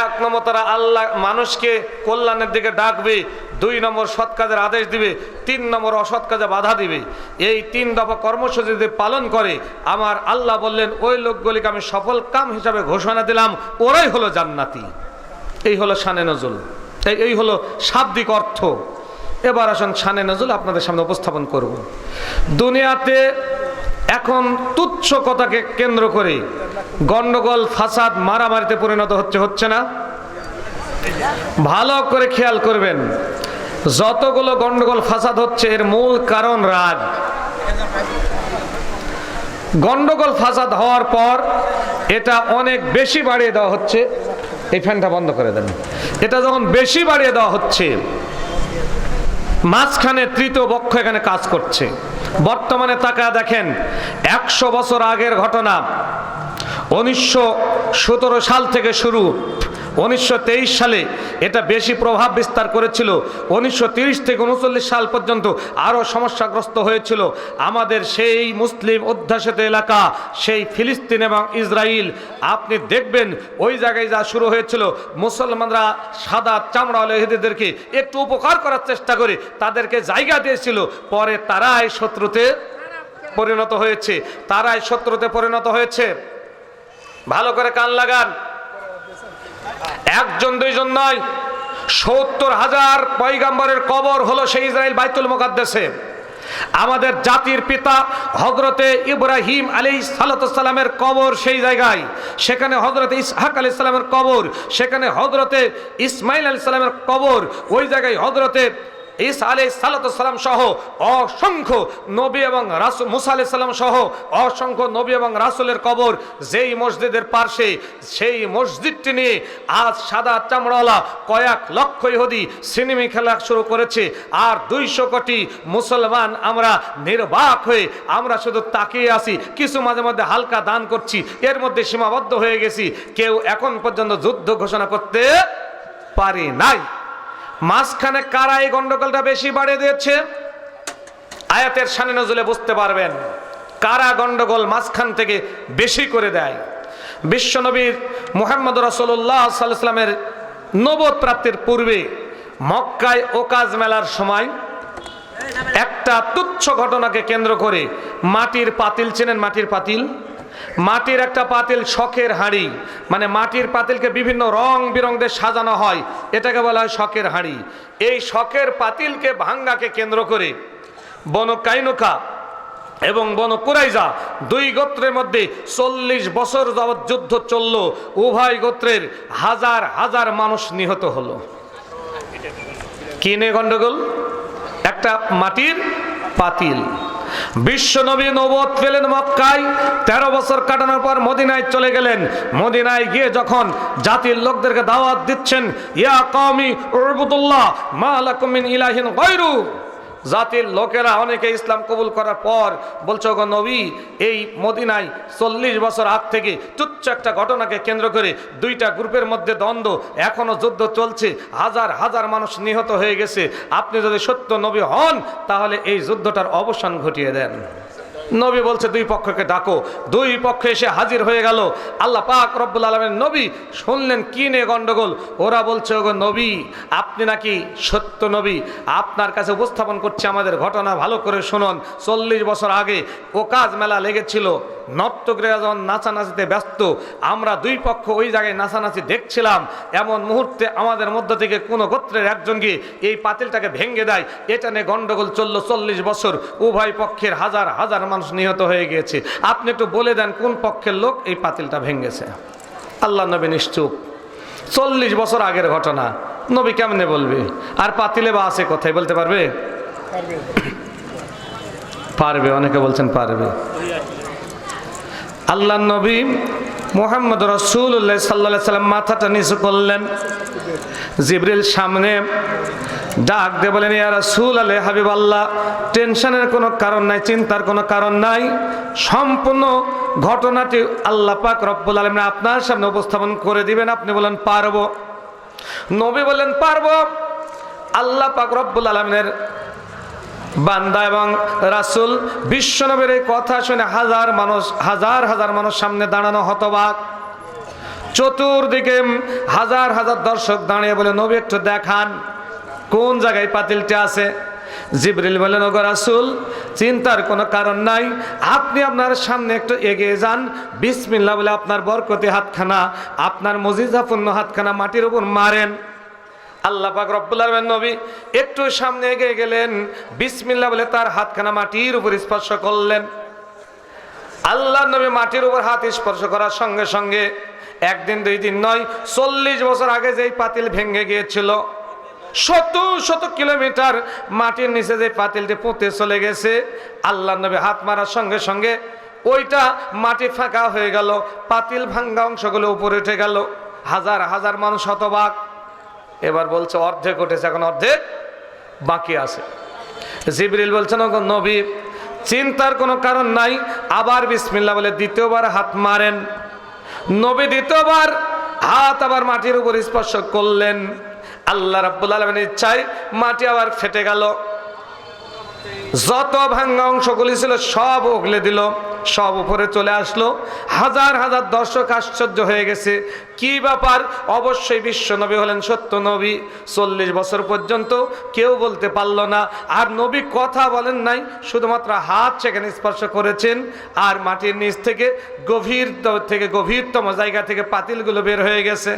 এক নম্বর, তারা আল্লাহ মানুষকে কল্যাণের দিকে ডাকবে, 2 নম্বর সৎ কাজের আদেশ দিবে, 3 নম্বর অসৎ কাজে বাধা দিবে। এই 3 দফা কর্মসূচি যদি পালন করে, আমার আল্লাহ বললেন ওই লোকগুলিকে আমি সফল কাম হিসাবে ঘোষণা দিলাম, ওরাই হলো জান্নাতি। এই হলো শানে নজুল, এই হলো শাব্দিক অর্থ। এবার আসুন শানে নজুল আপনাদের সামনে উপস্থাপন করব। দুনিয়াতে এখন তুচ্ছ কথাকে কেন্দ্র করে গন্ডগোল, ফাসাদ, মারামারিতে পরিণত হচ্ছে না? ভালো করে খেয়াল করবেন, যতগুলো গন্ডগোল ফাসাদ হচ্ছে এর মূল কারণ রাগ। গন্ডগোল ফাসাদ হওয়ার পর এটা অনেক বেশি বাড়িয়ে দেওয়া হচ্ছে। এই ফ্যানটা বন্ধ করে দেন। এটা যখন বেশি বাড়িয়ে দেওয়া হচ্ছে, মাঝখানে তৃতীয় পক্ষ এখানে কাজ করছে। বর্তমানে তাকায় দেখেন, 100 বছর আগের ঘটনা, 1917 সাল থেকে শুরু, 1923 সালে এটা বেশি প্রভাব বিস্তার করেছিল। 1930 থেকে 1939 সাল পর্যন্ত আরও সমস্যাগ্রস্ত হয়েছিল আমাদের সেই মুসলিম অধ্যুষিত এলাকা, সেই ফিলিস্তিন এবং ইসরায়েল। আপনি দেখবেন ওই জায়গায় যা শুরু হয়েছিল, মুসলমানরা সাদা চামড়াওয়ালা ইহুদিদেরকে একটু উপকার করার চেষ্টা করে তাদেরকে জায়গা দিয়েছিল, পরে তারাই শত্রুতে পরিণত হয়েছে, ভালো করে কান লাগান। 1 2 নয়, 70,000 পয়গাম্বরের কবর হলো সেই ইসরায়েল বাইতুল মুকাদ্দাসে। আমাদের জাতির পিতা হযরতে ইব্রাহিম আলাইহিস সালামের কবর সেই জায়গায়, সেখানে হযরতে ইসহাক আলাইহিস সালামের কবর, সেখানে হযরতে ইসমাইল আলাইহিস সালামের কবর, ওই জায়গায় হযরতে ঈসা আলাইহিস সালাম সহ অসংখ্য নবী এবং রাসূল, মুসা আলাইহিস সালাম সহ অসংখ্য নবী এবং রাসূলের কবর যেই মসজিদের পাশে, সেই মসজিদটি নিয়ে আজ সাদা চামড়াওয়ালা কয়েক লক্ষ ইহুদি সিনেমি খেলা শুরু করেছে। আর 200 কোটি মুসলমান আমরা নির্বাক হয়ে আমরা শুধু তাকিয়ে আছি, কিছু মাঝে মধ্যে হালকা দান করছি, এর মধ্যে সীমাবদ্ধ হয়ে গেছি। কেউ এখন পর্যন্ত যুদ্ধ ঘোষণা করতে পারি নাই। মাঝখানে কারা এই গন্ডগোলটা বেশি বাড়িয়ে দিয়েছে? আয়াতের শানে নজুলে বুঝতে পারবেন কারা গন্ডগোল মাঝখান থেকে বেশি করে দেয়। বিশ্বনবীর মুহাম্মদ রাসূলুল্লাহ সাল্লাল্লাহু আলাইহি ওয়াসাল্লামের নবুয়ত প্রাপ্তির পূর্বে মক্কায় ওকাজ মেলার সময় একটা তুচ্ছ ঘটনাকে কেন্দ্র করে মাটির পাতিল, চেনেন মাটির পাতিল? মাটির একটা পাতিল, শখের হাঁড়ি, মানে মাটির পাতিলকে বিভিন্ন রং বেরং দিয়ে সাজানো হয়, এটাকে বলা হয় শখের হাঁড়ি। এই শখের পাতিলকে ভাঙ্গাকে কেন্দ্র করে বনু কাইনুকা এবং বনু কুরাইজা 2 গোত্রের মধ্যে 40 বছর যাবৎ যুদ্ধ চলল। উভয় গোত্রের হাজার হাজার মানুষ নিহত হলো। কি নিয়ে গন্ডগোল? একটা মাটির পাতিল। বিশ্বনবী নবুয়ত পেলেন মক্কায়, 13 বছর কাটানোর পর মদিনায় চলে গেলেন। মদিনায় গিয়ে যখন জাতির লোকদেরকে দাওয়াত দিচ্ছেন, ইয়া কওমি উবুদুল্লাহ মা লাকুম মিন ইলাহিন গায়রু, জাতির লোকেরা অনেকে ইসলাম কবুল করার পর বলছে, গো নবী, এই মদিনায় 40 বছর আগ থেকে তুচ্ছ একটা ঘটনাকে কেন্দ্র করে 2টা গ্রুপের মধ্যে দ্বন্দ্ব, এখনো যুদ্ধ চলছে, হাজার হাজার মানুষ নিহত হয়ে গেছে। আপনি যদি সত্য নবী হন তাহলে এই যুদ্ধটার অবসান ঘটিয়ে দেন। নবী বলছে 2 পক্ষকে ডাকো। 2 পক্ষ এসে হাজির হয়ে গেল। আল্লাহ পাক রব্বুল আলামিন নবী শুনলেন কি নিয়ে গন্ডগোল। ওরা বলছে, ওগো নবী, আপনি নাকি সত্য নবী, আপনার কাছে উপস্থাপন করছে আমাদের ঘটনা, ভালো করে শুনুন। 40 বছর আগে ওকাজ মেলা লেগেছিল, নর্তকীরা যখন নাচানাচিতে ব্যস্ত, আমরা 2 পক্ষ ওই জায়গায় নাচানাচি দেখছিলাম। এমন মুহূর্তে আমাদের মধ্য থেকে কোনো গোত্রের একজন গিয়ে এই পাতিলটাকে ভেঙে দেয়। এটা নিয়ে গন্ডগোল চলল 40 বছর। উভয় পক্ষের হাজার হাজার মানুষ নিহত হয়ে গিয়েছে। আপনি একটু বলে দেন কোন পক্ষের লোক এই পাতিলটা ভেঙেছে? আল্লাহ নবী নিশ্চুপ। 40 বছর আগের ঘটনা, নবী কেমনে বলবে? আর পাতিলে বা আছে কোথায়, বলতে পারবে? পারবে, অনেকে বলছেন পারবে। আল্লাহ নবী মুহাম্মদ রাসূলুল্লাহ সাল্লাল্লাহু আলাইহি সাল্লাম মাথাটা নিচু করলেন। জিবরিল সামনে ডাক দিয়ে বলেন, ইয়া রাসূলুল্লাহ, হাবিবাল্লাহ, টেনশনের কোনো কারণ নাই, চিন্তার কোনো কারণ নাই। সম্পূর্ণ ঘটনাটি আল্লাহ পাক রব্বুল আলামিন আপনার সামনে উপস্থাপন করে দিবেন। আপনি বলেন পারবো। নবী বলেন পারবো। আল্লাহ পাক রব্বুল আলামিনের বান্দা এবং রাসূল বিশ্বনবীর এই কথা শুনে হাজার হাজার মানুষ সামনে দাঁড়ানো হতবাক। চতুর্দিকে হাজার হাজার দর্শক দাঁড়িয়ে বলে, নবী একটু দেখান কোন জায়গায় পাতিলটা আছে। জিবরিল বলেন, ওগো রাসূল, চিন্তার কোনো কারণ নাই, আপনি আপনার সামনে একটু এগিয়ে যান, বিসমিল্লাহ বলে আপনার বরকতি হাতখানা, আপনার মুজিজাপূর্ণ হাতখানা মাটির উপর মারেন। আল্লাহ পাক রব্বুল আলামিন নবী একটু সামনে এগিয়ে গেলেন, বিসমিল্লাহ বলে তার হাতখানা মাটির উপর স্পর্শ করলেন। আল্লাহ নবী মাটির উপর হাত স্পর্শ করার সঙ্গে সঙ্গে একদিন দুই দিন নয়, 40 বছর আগে যেই পাতিল ভেঙে গিয়েছিল, শত শত কিলোমিটার মাটির নিচে যে পাতিলটি পুঁতে চলে গেছে, আল্লাহ নবী হাত মারার সঙ্গে সঙ্গে ওইটা মাটি ফাঁকা হয়ে গেল, পাতিল ভাঙ্গা অংশগুলো উপরে উঠে গেল। হাজার হাজার মানুষ হতবাক। এবার বলছে অর্ধেক উঠেছে, এখন অর্ধেক বাকি আছে। জিবরিল বলছেন, ওগো নবী, চিন্তার কোনো কারণ নাই, আবার বিসমিল্লাহ বলে দ্বিতীয়বার হাত মারেন। নবী দ্বিতীয়বার হাত আবার মাটির উপর স্পর্শ করলেন। আল্লাহ রাব্বুল আলামিনের ইচ্ছায় মাটি আবার ফেটে গেল, যত ভাঙ্গা অংশগুলি ছিল সব উগলে দিল, সব উপরে চলে আসলো। হাজার হাজার দর্শক আশ্চর্য হয়ে গেছে, কি ব্যাপার? অবশ্যই বিশ্ব নবী হলেন সত্য নবী। 40 বছর পর্যন্ত কেউ বলতে পারল না, আর নবী কথা বলেন নাই, শুধুমাত্র হাত সেখানে স্পর্শ করেছেন, আর মাটির নিচ থেকে গভীরতম জায়গা থেকে পাতিলগুলো বের হয়ে গেছে।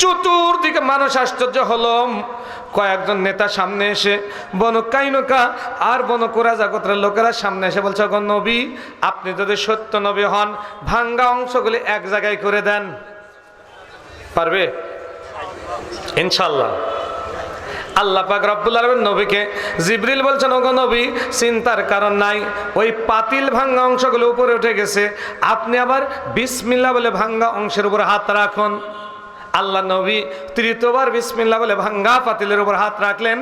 চতুর্দিকে মানুষ আশ্চর্য হলো। কয়েকজন নেতা সামনে এসে, বনু কাইনুকা আর বনু কুরাইজা গোত্রের লোকেরা সামনে এসে বলছে, ওগো নবী, আপনি যদি সত্য নবী হন, ভাঙ্গা অংশগুলি এক জায়গায় করে দেন। পারবে ইনশাআল্লাহ। আল্লাহ পাক রব্বুল আলামিন নবীকে, জিবরিল বলছেন, ওগো নবী, চিন্তার কারণ নাই, ওই পাতিল ভাঙ্গা অংশগুলো উপরে উঠে গেছে, আপনি আবার বিসমিল্লাহ বলে ভাঙ্গা অংশের উপর হাত রাখুন। আল্লাহ নবী তৃতীয়বার বিসমিল্লাহ বলে ভাঙ্গা পাতিলের উপর হাত রাখলেন।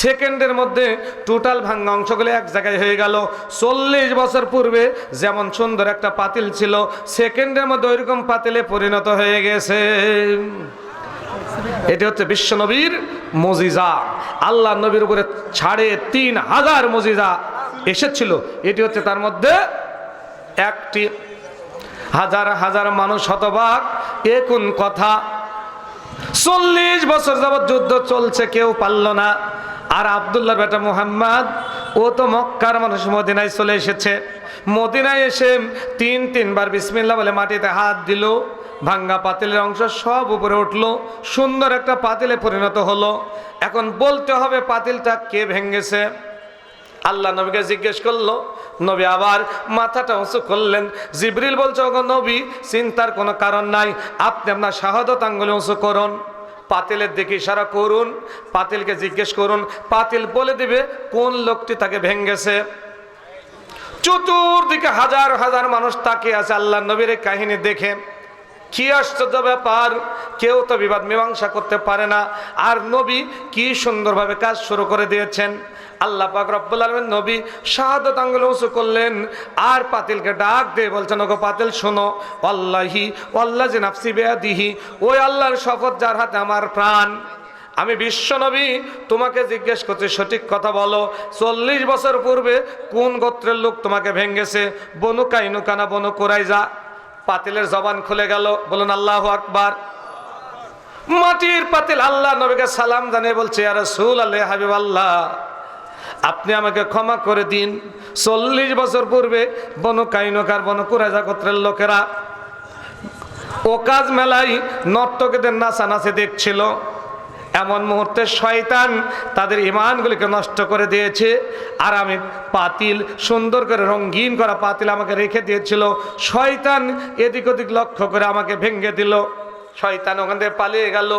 সেকেন্ডের মধ্যে টোটাল ভাঙ্গা অংশগুলো এক জায়গায় হয়ে গেল। 40 বছর পূর্বে যেমন সুন্দর একটা পাতিল ছিল, সেকেন্ডের মধ্যে ওইরকম পাতিলে পরিণত হয়ে গেছে। এটি হচ্ছে বিশ্ব নবীর মুজিজা। আল্লাহ নবীর উপরে 3500 মুজিজা এসেছিল, এটি হচ্ছে তার মধ্যে একটি। হাজার হাজার মানুষ হতবাক, এ কোন কথা? 40 বছর যাবৎ যুদ্ধ চলছে, কেউ পারল না। আর আব্দুল্লাহর বেটা মুহাম্মদ, ও তো মক্কার মানুষ, মদিনায় চলে এসেছে। মদিনায় এসে তিনবার বিসমিল্লাহ বলে মাটিতে হাত দিল, ভাঙ্গা পাতিলের অংশ সব উপরে উঠলো, সুন্দর একটা পাতিলে পরিণত হলো। এখন বলতে হবে পাতিলটা কে ভেঙেছে। আল্লাহ নবীকে জিজ্ঞেস করলো, নবী আবার মাথাটা উঁচু করলেন। জিবরিল বলছে, ওগো নবী, চিন্তার কোনো কারণ নাই, আপনি আপনার শাহাদত আঙ্গুলে উঁচু করুন, পাতিলের দিকে ইশারা করুন, পাতিলকে জিজ্ঞেস করুন, পাতিল বলে দিবে কোন লোকটি তাকে ভেঙেছে। চতুর্দিকে হাজার হাজার মানুষ তাকিয়ে আছে আল্লাহ নবীর এই কাহিনী দেখে। কি আশ্চর্য ব্যাপার, কেউ তো বিবাদ মীমাংসা করতে পারে না, আর নবী কি সুন্দরভাবে কাজ শুরু করে দিয়েছেন। আল্লাহ পাক রব্বুল আলামিন নবী শাহাদাত আঙ্গুল উঁচু করলেন, আর পাতিলকে ডাক দিয়ে বলছেন, ওগো পাতিল শোনো, আল্লাহি ওয়াল্লাজি নাফসি বিয়াদিহি, ওই আল্লাহর শপথ যার হাতে আমার প্রাণ, আমি বিশ্ব নবী তোমাকে জিজ্ঞেস করছি, সঠিক কথা বলো, 40 বছর পূর্বে কোন গোত্রের লোক তোমাকে ভেঙেছে? বনু কাইনুকা না বনু কুরাইজা? পাতিলের জবান খুলে গেল, বলুন আল্লাহু আকবার। মাটির পাতিল আল্লাহ নবীকে সালাম জানিয়ে বলছে, ইয়া রাসূলুল্লাহ, হাবিবাল্লাহ, আপনি আমাকে ক্ষমা করে দিন। 40 বছর পূর্বে বনু কাইনুকার বনু কুরাইজা গোত্রের লোকেরা ওকাজ মেলায় নর্তকীদের নাচানাচি দেখছিল। এমন মুহূর্তে শয়তান তাদের ইমানগুলিকে নষ্ট করে দিয়েছে, আর আমি পাতিল, সুন্দর করে রঙিন করা পাতিল আমাকে রেখে দিয়েছিল, শয়তান এদিক ওদিক লক্ষ্য করে আমাকে ভেঙে দিল। শয়তান ওখান থেকে পালিয়ে গেল।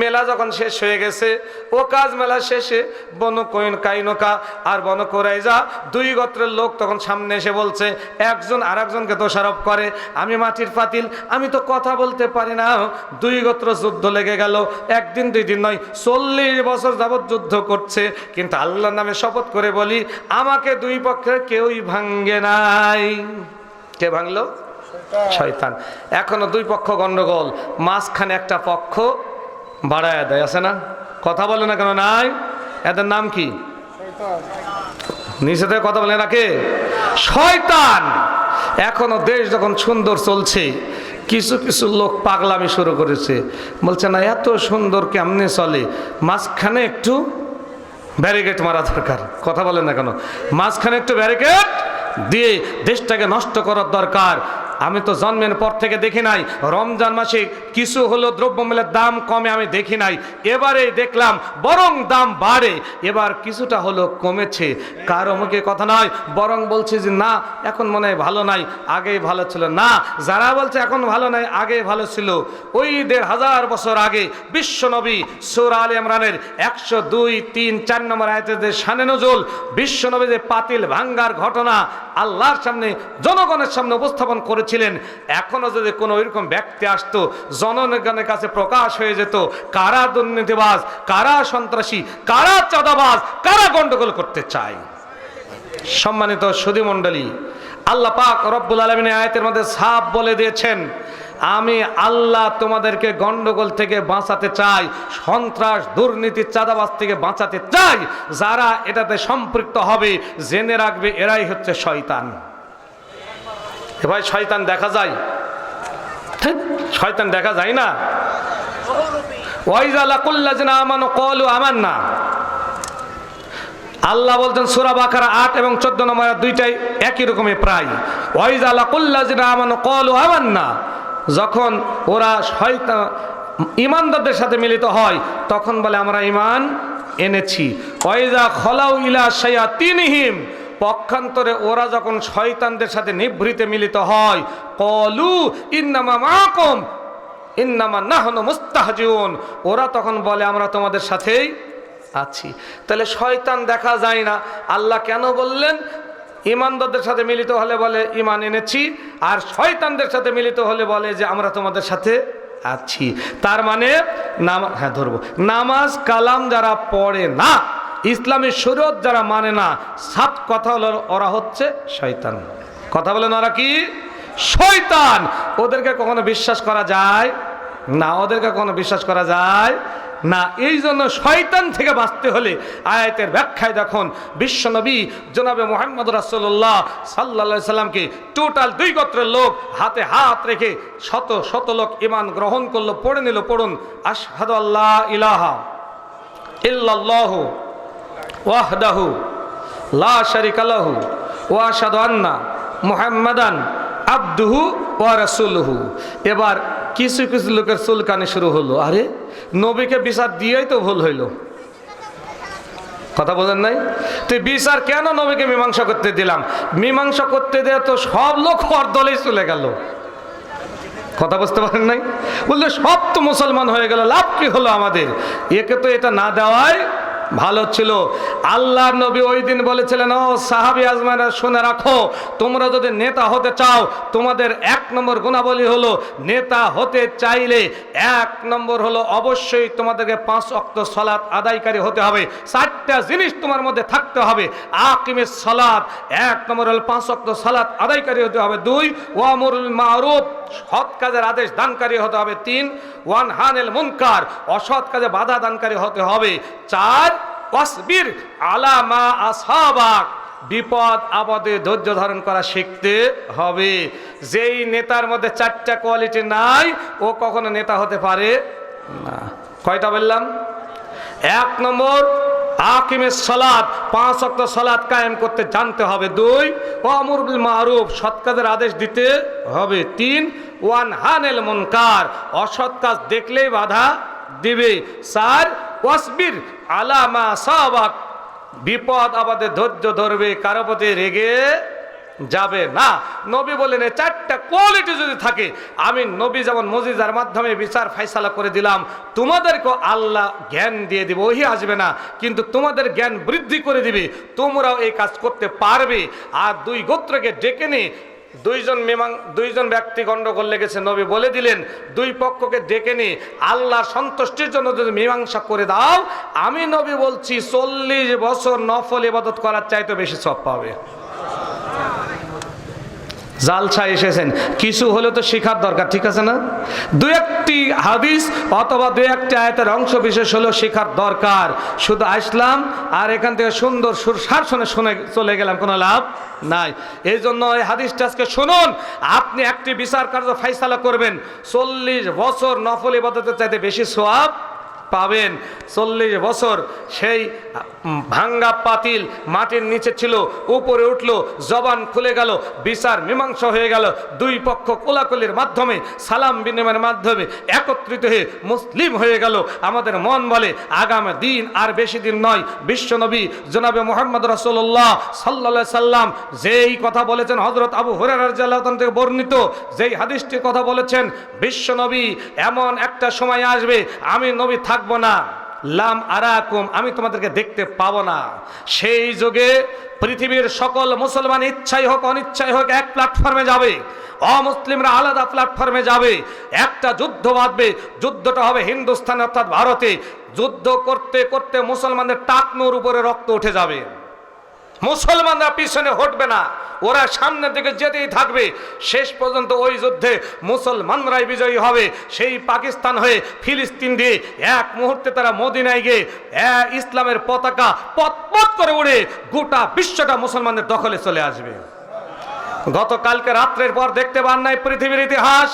মেলা যখন শেষ হয়ে গেছে, ও কাজ মেলা শেষে বনু কাইনুকা আর বনু কুরাইজা 2 গোত্রের লোক তখন সামনে এসে বলছে, একজন আর একজনকে দোষারোপ করে, আমি মাটির পাতিল, আমি তো কথা বলতে পারি না। 2 গোত্র যুদ্ধ লেগে গেল। 1 দিন 2 দিন নয়, 40 বছর যাবৎ যুদ্ধ করছে। কিন্তু আল্লাহর নামে শপথ করে বলি, আমাকে 2 পক্ষের কেউই ভাঙ্গে নাই। কে ভাঙলো? শয়তান। এখনো 2 পক্ষ গন্ডগোল, মাঝখানে একটা পক্ষ বাড়ায় দেয়, আছে না? কথা বলে না কেন? নাই। এদের নাম কি? নিচে থেকে কথা বলে রাখে শয়তান। এখনো দেশ যখন সুন্দর চলছে, কিছু কিছু লোক পাগলামি শুরু করেছে, বলছে না এত সুন্দর কেমনে চলে, মাঝখানে একটু ব্যারিকেড মারা দরকার। কথা বলেন না কেন? মাঝখানে একটু ব্যারিকেড দিয়ে দেশটাকে নষ্ট করার দরকার। আমি তো জন্মের পর থেকে দেখি নাই রমজান মাসে কিছু হলো দ্রব্যমূল্যের দাম কমে, আমি দেখি নাই। এবারে দেখলাম বরং দাম বাড়ে, এবার কিছুটা হলো কমেছে। কারো মুখে কথা নয়, বরং বলছে যে না এখন মনে হয় ভালো নাই, আগেই ভালো ছিল। না, যারা বলছে এখন ভালো নাই আগেই ভালো ছিল, ওই 1500 বছর আগে বিশ্বনবী সূরা আলে ইমরানের 102, 3, 4 নম্বর আয়াতে যে শানে নজুল, বিশ্বনবী যে পাতিল ভাঙ্গার ঘটনা আল্লাহর সামনে জনগণের সামনে উপস্থাপন করেছিলেন, এখনো যদি কোনো ওইরকম ব্যক্তি আসতো জনগণের কাছে প্রকাশ হয়ে যেত কারা দুর্নীতিবাজ, কারা সন্ত্রাসী, কারা চাঁদাবাজ, কারা গন্ডগোল করতে চায়। সম্মানিত সুধী মণ্ডলী, আল্লাহ পাক রব্বুল আলামিন আয়াতের মধ্যে সাফ বলে দিয়েছেন, আমি আল্লাহ তোমাদেরকে গন্ডগোল থেকে বাঁচাতে চাই, সন্ত্রাস দুর্নীতি চাঁদাবাজ থেকে বাঁচাতে চাই। যারা এটাতে সম্পৃক্ত হবে জেনে রাখবে এরাই হচ্ছে শয়তান। ভাই শয়তান দেখা যায়? শয়তান দেখা যায় না? ওয়াইজা লাকুল্লাযিনা আমানু ক্বালু আমান্না, আল্লাহ বলতেন সূরা বাকারা 8 এবং 14 নম্বর দুইটাই একই রকমের প্রায়। ওয়াইজা লাকুল্লাযিনা আমানু ক্বালু আমান্না, যখন ওরা শয়তান ঈমানদারদের সাথে মিলিত হয় তখন বলে আমরা ঈমান এনেছি। ওয়াইজা খলাউ ইলা শায়াতিনহিম, পক্ষান্তরে ওরা যখন শয়তানদের সাথে নিভৃতে মিলিত হয়, ক্বালু ইন্নামা মাআকুম ইন্নামা নাহনু মুস্তাহজিউন, ওরা তখন বলে আমরা তোমাদের সাথেই আছি। তাহলে শয়তান দেখা যায় না, আল্লাহ কেন বললেন? ঈমানদারদের সাথে মিলিত হলে বলে ঈমান এনেছি, আর শয়তানদের সাথে মিলিত হলে বলে যে আমরা তোমাদের সাথে আছি। তার মানে নামাজ কালাম যারা পড়ে না, ইসলামী শরীয়ত যারা মানে না, সাত কথা হলো ওরা হচ্ছে শয়তান। কথা বলেন ওরা কি? শয়তান। ওদেরকে কখনো বিশ্বাস করা যায় না, ওদেরকে কখনো বিশ্বাস করা যায় না। এই জন্য শয়তান থেকে বাঁচতে হলে আয়াতের ব্যাখ্যায় দেখুন, বিশ্বনবী জনাবে মুহাম্মদ রাসূলুল্লাহ সাল্লাল্লাহু আলাইহি সাল্লামকে টোটাল 2 গোত্রের লোক হাতে হাত রেখে শত শত লোক ঈমান গ্রহণ করলো। পড়ে নিল, পড়ুন আশহাদু আল্লা ইলাহা ইল্লাল্লাহু ওয়াহদাহু লা শারিকা লাহু ওয়া আশহাদু আন্না মুহাম্মাদান আবদুহু ওয়া রাসূলুহু। এবার কিছু কিছু লোকের চুলকানি শুরু হলো, আরে নবীকে বিচার দিয়েই তো ভুল হইল। কথা বলেন নাই? তুই বিচার কেন নবীকে মীমাংসা করতে দিলাম? মীমাংসা করতে দিয়ে তো সব লোক ওর দলেই চলে গেল। কথা বুঝতে পারেন নাই? বললে সব তো মুসলমান হয়ে গেল, লাভ কি হলো আমাদের? একে তো এটা না দেওয়াই ভালো ছিল। আল্লাহ নবী ওই দিন বলেছিলেন, ও সাহাবী আজমাইরা শুনে রাখো, তোমরা যদি নেতা হতে চাও তোমাদের 1 নম্বর গুণাবলী হলো, নেতা হতে চাইলে 1 নম্বর হলো অবশ্যই তোমাদেরকে 5 ওয়াক্ত সালাত আদায়কারী হতে হবে। 4টা জিনিস তোমার মধ্যে থাকতে হবে। আকিমিস সালাত, 1 নম্বর হলো 5 ওয়াক্ত সালাত আদায়কারী হতে হবে। 2 ওয়ামুরুল মারুফ, সৎ কাজের আদেশ দানকারী হতে হবে। 3 ওয়ানহানিল মুনকার, অসৎ কাজে বাধা দানকারী হতে হবে। 4 ওয়াসবির আলা মা আসহাবাক, বিপদ আপদে ধৈর্য ধারণ করা শিখতে হবে। যেই নেতার মধ্যে 4টা কোয়ালিটি নাই ও কখনো নেতা হতে পারে না। কয়টা বললাম? 1 নম্বর আকিমিস সালাত, 5 ওয়াক্ত সালাত কায়েম করতে জানতে হবে। 2 ওয়ামুর বিল মারুফ, সৎ কাজের আদেশ দিতে হবে। 3 ওয়ানহানিল মুনকার, অসৎ কাজ দেখলেই বাধা দিবে। 4 ওয়াসবির আলা মা সাবাক, বিপদ আপদে ধৈর্য ধরবে, কারো প্রতি রেগে যাবে না। নবী বলেন এই 4টা কোয়ালিটি যদি থাকে, আমি নবী যেমন মুজিজার মাধ্যমে বিচার ফায়সালা করে দিলাম, তোমাদেরকে আল্লাহ জ্ঞান দিয়ে দিবে। ওহি আসবে না, কিন্তু তোমাদের জ্ঞান বৃদ্ধি করে দিবে, তোমরাও এই কাজ করতে পারবে। আর 2 গোত্রকে ডেকে নিয়ে 2জন ব্যক্তি গন্ডগোল লেগেছে, নবী বলে দিলেন 2 পক্ষকে ডেকে নিয়ে আল্লাহর সন্তুষ্টির জন্য যদি মীমাংসা করে দাও, আমি নবী বলছি 40 বছর নফল ইবাদত করার চাইতে বেশি সওয়াব পাবে। জালসা এসেছেন, কিছু হলে তো শেখার দরকার, ঠিক আছে না? দু একটি হাদিস অথবা দু একটি আয়াতের অংশ বিশেষ হলেও শেখার দরকার। শুধু আসলাম আর এখান থেকে সুন্দর সুরসার শুনে চলে গেলাম, কোনো লাভ নাই। এই জন্য এই হাদিসটা আজকে শুনুন। আপনি একটি বিচার কার্য ফাইসালা করবেন, 40 বছর নফল ইবাদতের চাইতে বেশি সওয়াব পাবেন। 40 বছর সেই ভাঙ্গা পাতিল মাটির নিচে ছিল, উপরে উঠলো, জবান খুলে গেল, বিচার মীমাংসা হয়ে গেল, দুই পক্ষ কোলাকুলির মাধ্যমে, সালাম বিনিময়ের মাধ্যমে একত্রিত হয়ে মুসলিম হয়ে গেল। আমাদের মন বলে আগামী দিন আর বেশি দিন নয়, বিশ্বনবী জনাবে মুহাম্মদ রাসূলুল্লাহ সাল্লাল্লাহু আলাইহি সাল্লাম যেই কথা বলেছেন, হযরত আবু হুরায়রা রাদিয়াল্লাহু তাআলা থেকে বর্ণিত যেই হাদিসটির কথা বলেছেন, বিশ্বনবী এমন একটা সময় আসবে আমি নবী থাকবো না, লাম আরাকুম, আমি তোমাদেরকে দেখতে পাবো না। সেই যুগে পৃথিবীর সকল মুসলমান ইচ্ছাই হোক অনিচ্ছাই হোক এক প্ল্যাটফর্মে যাবে, অমুসলিমরা আলাদা প্ল্যাটফর্মে যাবে। একটা যুদ্ধ বাঁধবে, যুদ্ধটা হবে হিন্দুস্তান অর্থাৎ ভারতে। যুদ্ধ করতে করতে মুসলমানদের টাকনুর উপরে রক্ত উঠে যাবে, মুসলমানরা পিছনে হটবে না, ওরা সামনের দিকে যেতেই থাকবে। শেষ পর্যন্ত ওই যুদ্ধে মুসলমানরাই বিজয়ী হবে। সেই পাকিস্তান হয়ে ফিলিস্তিন দিয়ে এক মুহূর্তে তারা মদিনায় গিয়ে ইসলামের পতাকা পতপত করে উড়ে গোটা বিশ্বটা মুসলমানদের দখলে চলে আসবে। গতকালকে রাত্রের পর দেখতে পান নাই পৃথিবীর ইতিহাস,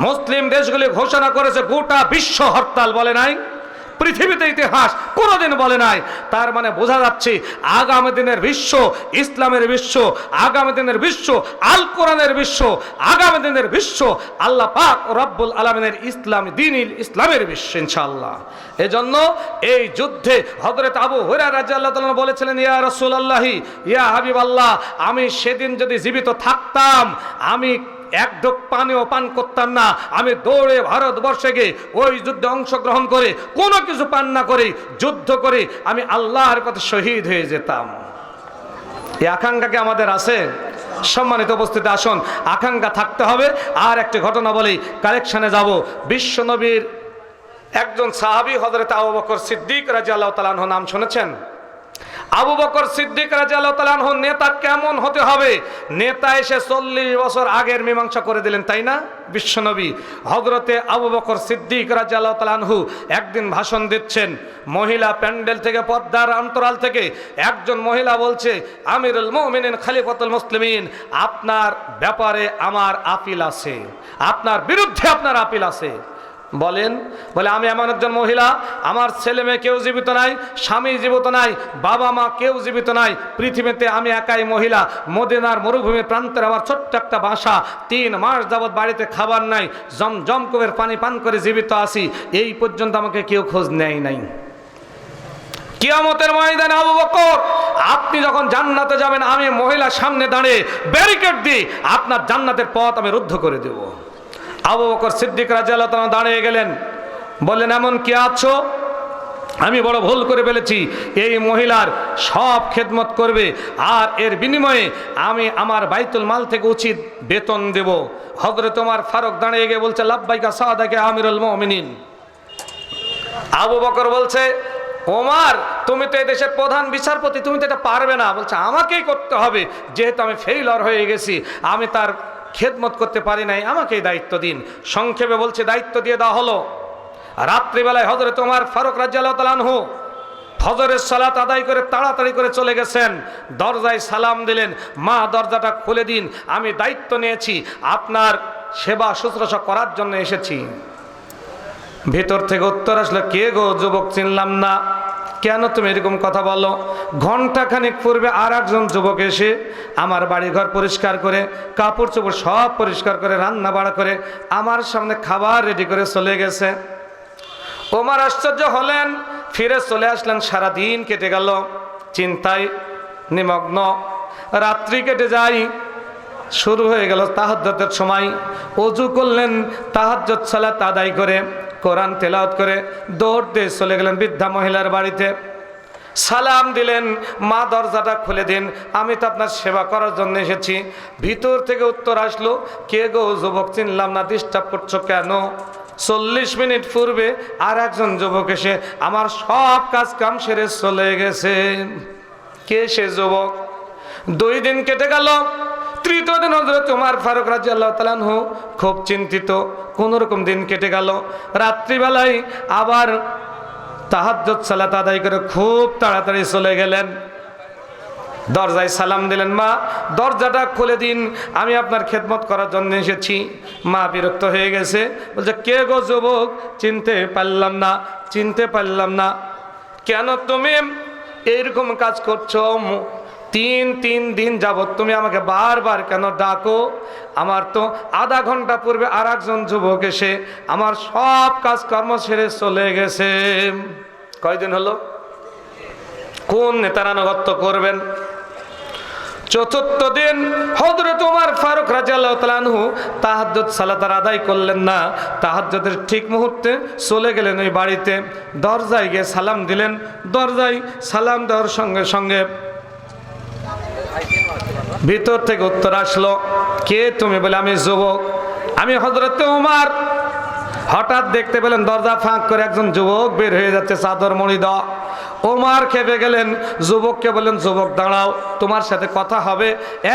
মুসলিম দেশগুলি ঘোষণা করেছে গোটা বিশ্ব হরতাল, বলে নাই? পৃথিবীতে ইতিহাস কোনোদিন বলে নাই। তার মানে বোঝা যাচ্ছে আগামী দিনের বিশ্ব ইসলামের বিশ্ব, আগামী দিনের বিশ্ব আল কোরআনের বিশ্ব, আগামী দিনের বিশ্ব আল্লাহ পাক রব্বুল আলামিনের ইসলামী দ্বীন ইসলামের বিশ্ব ইনশাআল্লাহ। এজন্য এই যুদ্ধে হযরত আবু হুরায়রা রাদিয়াল্লাহু তাআলা বলেছিলেন, ইয়া রাসূলুল্লাহি ইয়া হাবিবাল্লাহ, আমি সেদিন যদি জীবিত থাকতাম আমি এক ঢোক পানিও পান করতাম না, আমি দৌড়ে ভারতবর্ষে গিয়ে ওই যুদ্ধে অংশগ্রহণ করে কোনো কিছু পান না করে যুদ্ধ করে আমি আল্লাহর পথে শহীদ হয়ে যেতাম। এই আকাঙ্ক্ষা কি আমাদের আছে? সম্মানিত উপস্থিতি, আসুন আকাঙ্ক্ষা থাকতে হবে। আর একটি ঘটনা বলি, কালেকশনে যাব। বিশ্বনবীর একজন সাহাবী হযরত আবু বকর সিদ্দিক রাদিয়াল্লাহু তাআলা আনহু, নাম শুনেছেন? আবু বকর সিদ্দিক রাদিয়াল্লাহু তাআলা আনহু নেতা কেমন হতে হবে? নেতা এসে 40 বছর আগের মীমাংসা করে দিলেন, তাই না? বিশ্বনবী হযরতে আবু বকর সিদ্দিক রাদিয়াল্লাহু তাআলা আনহু একদিন ভাষণ দিচ্ছেন, মহিলা প্যান্ডেল থেকে পর্দার অন্তরাল থেকে একজন মহিলা বলছে, আমিরুল মুমিনিন খলিফাতুল মুসলিমিন, আপনার ব্যাপারে আমার আপিল আছে, আপনার বিরুদ্ধে আপনার আপিল আছে। বলেন, বলে আমি এমন একজন মহিলা, আমার ছেলে মেয়ে কেউ জীবিত নাই, স্বামী জীবিত নাই, বাবা মা কেউ জীবিত নাই, পৃথিবীতে আমি একাই মহিলা, মদিনার মরুভূমির প্রান্তের আমার ছোট্ট একটা বাসা, 3 মাস যাবৎ বাড়িতে খাবার নাই, জমজম কুবের পানি পান করে জীবিত আছি, এই পর্যন্ত আমাকে কেউ খোঁজ নেয় নাই। কিয়ামতের ময়দানে আবু বকর, আপনি যখন জান্নাতে যাবেন আমি মহিলা সামনে দাঁড়িয়ে ব্যারিকেড দিই, আপনার জান্নাতের পথ আমি রুদ্ধ করে দেব। আবু বকর সিদ্দিক রাদিয়াল্লাহু তাআলা দাঁড়িয়ে গেলেন, বললেন, এমন কি আছো? আমি বড় ভুল করে ফেলেছি, এই মহিলার সব খেদমত করবে আর এর বিনিময়ে আমি আমার বাইতুল মাল থেকে উচিত বেতন দেব। হযরত ওমর ফারুক দাঁড়িয়ে গিয়ে বলছে, লাব্বাইকা সাদাকা আমিরুল মুমিনিন। আবু বকর বলছে, ওমর তুমি তো এই দেশের প্রধান বিচারপতি, তুমি তো এটা পারবে না। বলছে, আমাকেই করতে হবে, যেহেতু আমি ফেইলার হয়ে গেছি, আমি তার খেদমত করতে পারি নাই, আমাকেই দায়িত্ব দিন। সংক্ষেপে বলছে, দায়িত্ব দিয়ে দেওয়া হলো। রাত্রিবেলায় হযরত ওমর ফারুক রাদিয়াল্লাহু তাআলা আনহু ফজরের সালাত আদায় করে তাড়াতাড়ি করে চলে গেছেন, দরজায় সালাম দিলেন, মা দরজাটা খুলে দিন, আমি দায়িত্ব নিয়েছি, আপনার সেবা শুশ্রূষা করার জন্য এসেছি। ভিতর থেকে উত্তর আসলো, কে গো? যুবক, চিনলাম না। কেন তুমি এরকম কথা বলো? ঘন্টাখানিক পূর্বে আর একজন যুবক এসে আমার বাড়িঘর পরিষ্কার করে, কাপড় চোপড় সব পরিষ্কার করে, রান্না বাড়া করে আমার সামনে খাবার রেডি করে চলে গেছে। ওমর আশ্চর্য হলেন, ফিরে চলে আসলেন। সারাদিন কেটে গেল চিন্তায় নিমগ্ন, রাত্রি কেটে যায়, শুরু হয়ে গেল তাহাজ্জুদের সময়। ওযু করলেন, তাহাজ্জুদ সালাত আদায় করে কোরআন তেলাওয়াত করে দৌড় দিয়ে চলে গেলেন বৃদ্ধা মহিলার বাড়িতে। সালাম দিলেন, মা দরজাটা খুলে দিন, আমি তো আপনার সেবা করার জন্য এসেছি। ভিতর থেকে উত্তর আসলো, কে গো? যুবক, চিনলাম না, ডিস্টার্ব করছো কেন? 40 মিনিট পূর্বে আর একজন যুবক এসে আমার সব কাজ কাম সেরে চলে গেছে। কে সে যুবক? 2 দিন কেটে গেল, তৃতীয় দিন হযরত ওমর ফারুক রাদিয়াল্লাহু তাআলা আনহু খুব চিন্তিত। কোন রকম দিন কেটে গেল। রাত্রিবেলায় আবার তাহাজ্জুদ সালাত আদায় করে খুব তাড়াতাড়ি চলে গেলেন। দরজায় সালাম দিলেন, মা দরজাটা খুলে দিন, আমি আপনার খেদমত করার জন্য এসেছি। মা বিরক্ত হয়ে গেছে, বলছে কে গো যুবক? চিনতে পারলাম না। কেন তুমি এইরকম কাজ করছো? তিন দিন যাবত তুমি আমাকে বারবার কেন ডাকো? আমার তো আধা ঘন্টা পূর্বে আর একজন যুবক এসে আমার সব কাজ কর্ম ছেড়ে চলে গেছে। কয়দিন হলো? কোন নেতার আনুগত্য করবেন? চতুর্থ দিন হযরত ওমর ফারুক রাদিয়াল্লাহু তাআলা আনহু তাহাজ্জুদ সালাত আদায় করলেন না। তাহাজ্জুদের ঠিক মুহূর্তে চলে গেলেন ওই বাড়িতে। দরজায় গিয়ে সালাম দিলেন। দরজায় সালাম দেওয়ার সঙ্গে সঙ্গে ভিতর থেকে উত্তর আসলো, কে তুমি? বলে আমি যুবক, আমি হযরত ওমর। হঠাৎ দেখতে পেলেন দরজা ফাঁক করে একজন যুবক বের হয়ে যাচ্ছে, চাদর মুড়ি দেওয়া। ওমর খেপে গেলেন, যুবককে বললেন, যুবক দাঁড়াও, তোমার সাথে কথা হবে।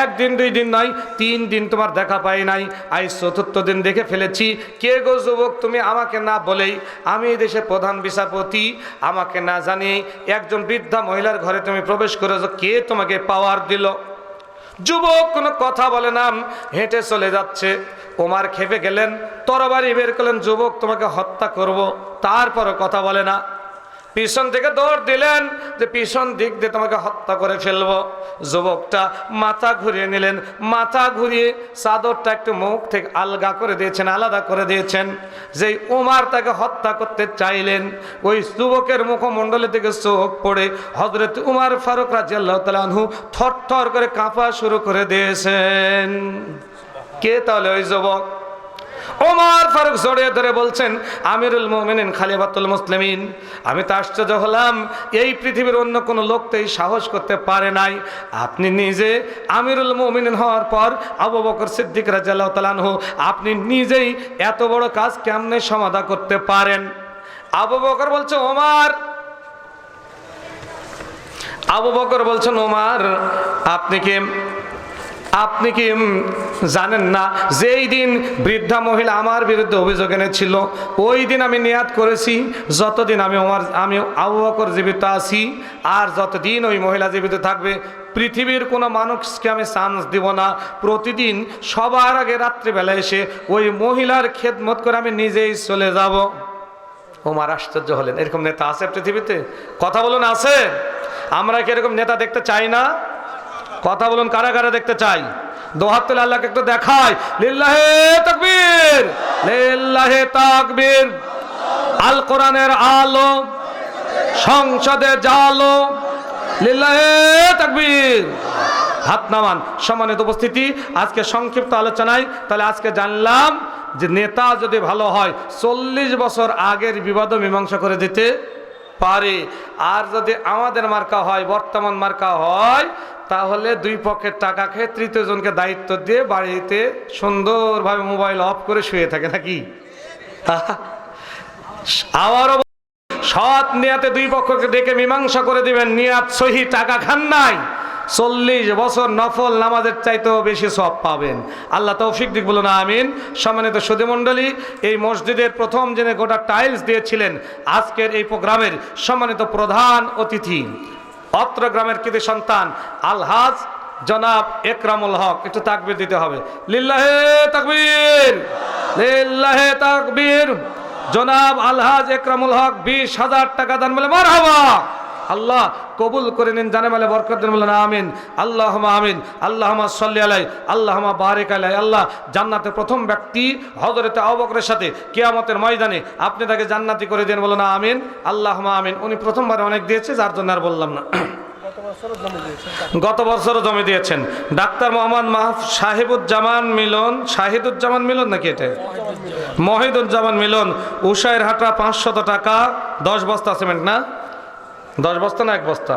একদিন 2 দিন নয়, 3 দিন তোমার দেখা পাই নাই, আজ চতুর্থ দিন দেখে ফেলেছি। কে গো যুবক তুমি? আমাকে না বলেই, আমি এই দেশের প্রধান বিচারপতি, আমাকে না জানিয়ে একজন বৃদ্ধা মহিলার ঘরে তুমি প্রবেশ করেছো, কে তোমাকে পাওয়ার দিল? যুবক কোনো কথা বলে না, হেঁটে চলে যাচ্ছে। ওমর খেপে গেলেন, তরবারি বের করলেন, যুবক তোমাকে হত্যা করব। তারপরও কথা বলে না। পিছন থেকে দৌড় দিলেন যে পিছন দিক দিয়ে তোমাকে হত্যা করে ফেলবো। যুবকটা মাথা ঘুরিয়ে নিলেন, মাথা ঘুরিয়ে চাদরটা একটু মুখ থেকে আলগা করে দিয়েছেন, আলাদা করে দিয়েছেন। যেই ওমর তাকে হত্যা করতে চাইলেন, ওই যুবকের মুখমণ্ডলে থেকে চোখ পড়ে হযরত ওমর ফারুক রাদিয়াল্লাহু তাআলা আনহু থরথর করে কাঁপা শুরু করে দিয়েছেন। কে তাহলে ওই যুবক? ওমর ফারুক জড়িয়ে ধরে বলছেন, আমিরুল মুমিনিন খলিফাতুল মুসলিমিন, আমি তো আশ্চর্য হলাম, এই পৃথিবীর অন্য কোনো লোক তো এই সাহস করতে পারে নাই। আপনি নিজে আমিরুল মুমিনিন হওয়ার পর আবু বকর সিদ্দিক রাদিয়াল্লাহু তাআলা আনহু, আপনি নিজেই এত বড় কাজ কেমনে সমাধা করতে পারেন? আবু বকর বলছে, ওমর, আবু বকর বলছেন, ওমর আপনি কি জানেন না যেই দিন বৃদ্ধা মহিলা আমার বিরুদ্ধে অভিযোগ এনেছিল, ওই দিন আমি নিয়াত করেছি যতদিন আমি আবু বকর জীবিত আছি আর যতদিন ওই মহিলা জীবিত থাকবে পৃথিবীর কোনো মানুষকে আমি চান্স দিব না। প্রতিদিন সবার আগে রাত্রিবেলা এসে ওই মহিলার খেদমত করে আমি নিজেই চলে যাব। ওমর আশ্চর্য হলেন, এরকম নেতা আছে পৃথিবীতে? কথা বলুন, আছে? আমরা কি এরকম নেতা দেখতে চাই না? কথা বলুন, কারা কারা দেখতে চাই? দোহাত তুলে আল্লাহকে একটু দেখায়, লিল্লাহে তাকবীর, লিল্লাহে তাকবীর। আল কোরআনের আলো, সংসদে জালো, লিল্লাহে তাকবীর। হাত নামান। সম্মানিত উপস্থিতি, আজকে সংক্ষিপ্ত আলোচনায় তাহলে আজকে জানলাম যে নেতা যদি ভালো হয় 40 বছর আগের বিবাদ মীমাংসা করে দিতে পারে। আর যদি আমাদের মার্কা হয়, বর্তমান মার্কা হয়, তাহলে দুই পক্ষের টাকা খেয়ে তৃতীয় জনকে দায়িত্ব দিয়ে বাড়িতে সুন্দরভাবে মোবাইল অফ করে শুয়ে থাকে নাকি? আবারও সৎ নিয়াতে দুই পক্ষকে ডেকে মীমাংসা করে দিবেন, নিয়াত সহি, টাকা খান নাই। 40 বছর নফল নামাজের চাইতেও বেশি সওয়াব পাবেন। আল্লাহ তৌফিক দিক, বলুন আমিন। সম্মানিত সুধী মণ্ডলী, এই মসজিদের প্রথম যিনি গোটা টাইলস দিয়েছিলেন আজকের এই প্রোগ্রামের সম্মানিত প্রধান অতিথি, অত্র গ্রামের কৃতি সন্তান আলহাজ জনাব একরামুল হক। একটু তাকবীর দিতে হবে, লিল্লাহে তাকবীর, লিল্লাহে তাকবীর। জনাব আলহাজ একরামুল হক 20,000 টাকা দান, বলে মারহাবা। আল্লাহ কবুল করে নিন, জানে মালে বরকত দিন, বলেন আমিন। আল্লাহুম্মা আমিন। আল্লাহুম্মা সাল্লি আলাইহি, আল্লাহুম্মা বারিক আলাইহি। আল্লাহ জান্নাতের প্রথম ব্যক্তি হযরতে আবু বকরের সাথে কিয়ামতের ময়দানে আপনি তাকে জান্নাতি করে দেন, বলেন আমিন। আল্লাহুম্মা আমিন। উনি প্রথমবার অনেক দিয়েছে, যার জন্য আর বললাম না। গত বছরও জমে দিয়েছেন। ডাক্তার মোহাম্মদ শাহিদুজ্জামান মিলন, শাহিদুজ্জামান মিলন নাকি এটা? মহিদুজ্জামান মিলন, উষায়ের হাটা 500 টাকা, 10 বস্তা সিমেন্ট না? 10 বস্তা না 1 বস্তা?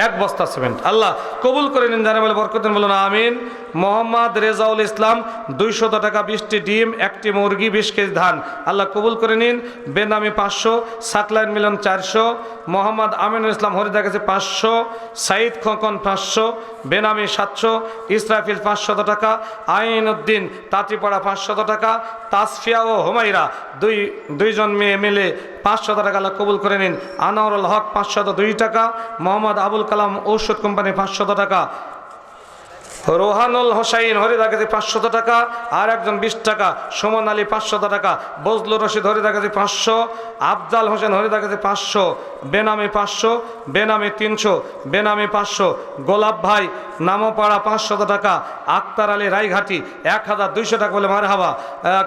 এক বস্তা সিমেন্ট আল্লাহ কবুল করে নিন, জানে বলে বরকত দিন, বলুন আমিন। মোহাম্মদ রেজাউল ইসলাম 200 টাকা, 20টি ডিম, 1টি মুরগি, 20 কেজি ধান, আল্লাহ কবুল করে নিন। বেনামি 500, সাকলাইন মিলন 400, মোহাম্মদ আমিনুল ইসলাম হরিদা গেছে 500, সাইদ খোকন 500, বেনামি 700, ইসরাফিল 500 টাকা, আইন উদ্দিন তাঁতিপাড়া 500 টাকা, তাসফিয়া ও হুমাইরা দুইজন মেয়ে মিলে 500 টাকা, আল্লাহ কবুল করে নিন। আনোয়ারুল হক 502 টাকা, মোহাম্মদ আবুল কালাম ঔষধ কোম্পানি 500 টাকা, রোহানুল হোসাইন হরিদাগাজি 500 টাকা, আর একজন 20 টাকা, সুমন আলী 500 টাকা, বজলুর রশিদ হরিদাগাজি 500, আফজাল হোসেন হরিদাগাজি 500, বেনামি 500, বেনামি 300, বেনামি 500, গোলাপ ভাই নামপাড়া 500 টাকা, আক্তার আলী রায়ঘাটি 1200 টাকা বলে মারহাবা,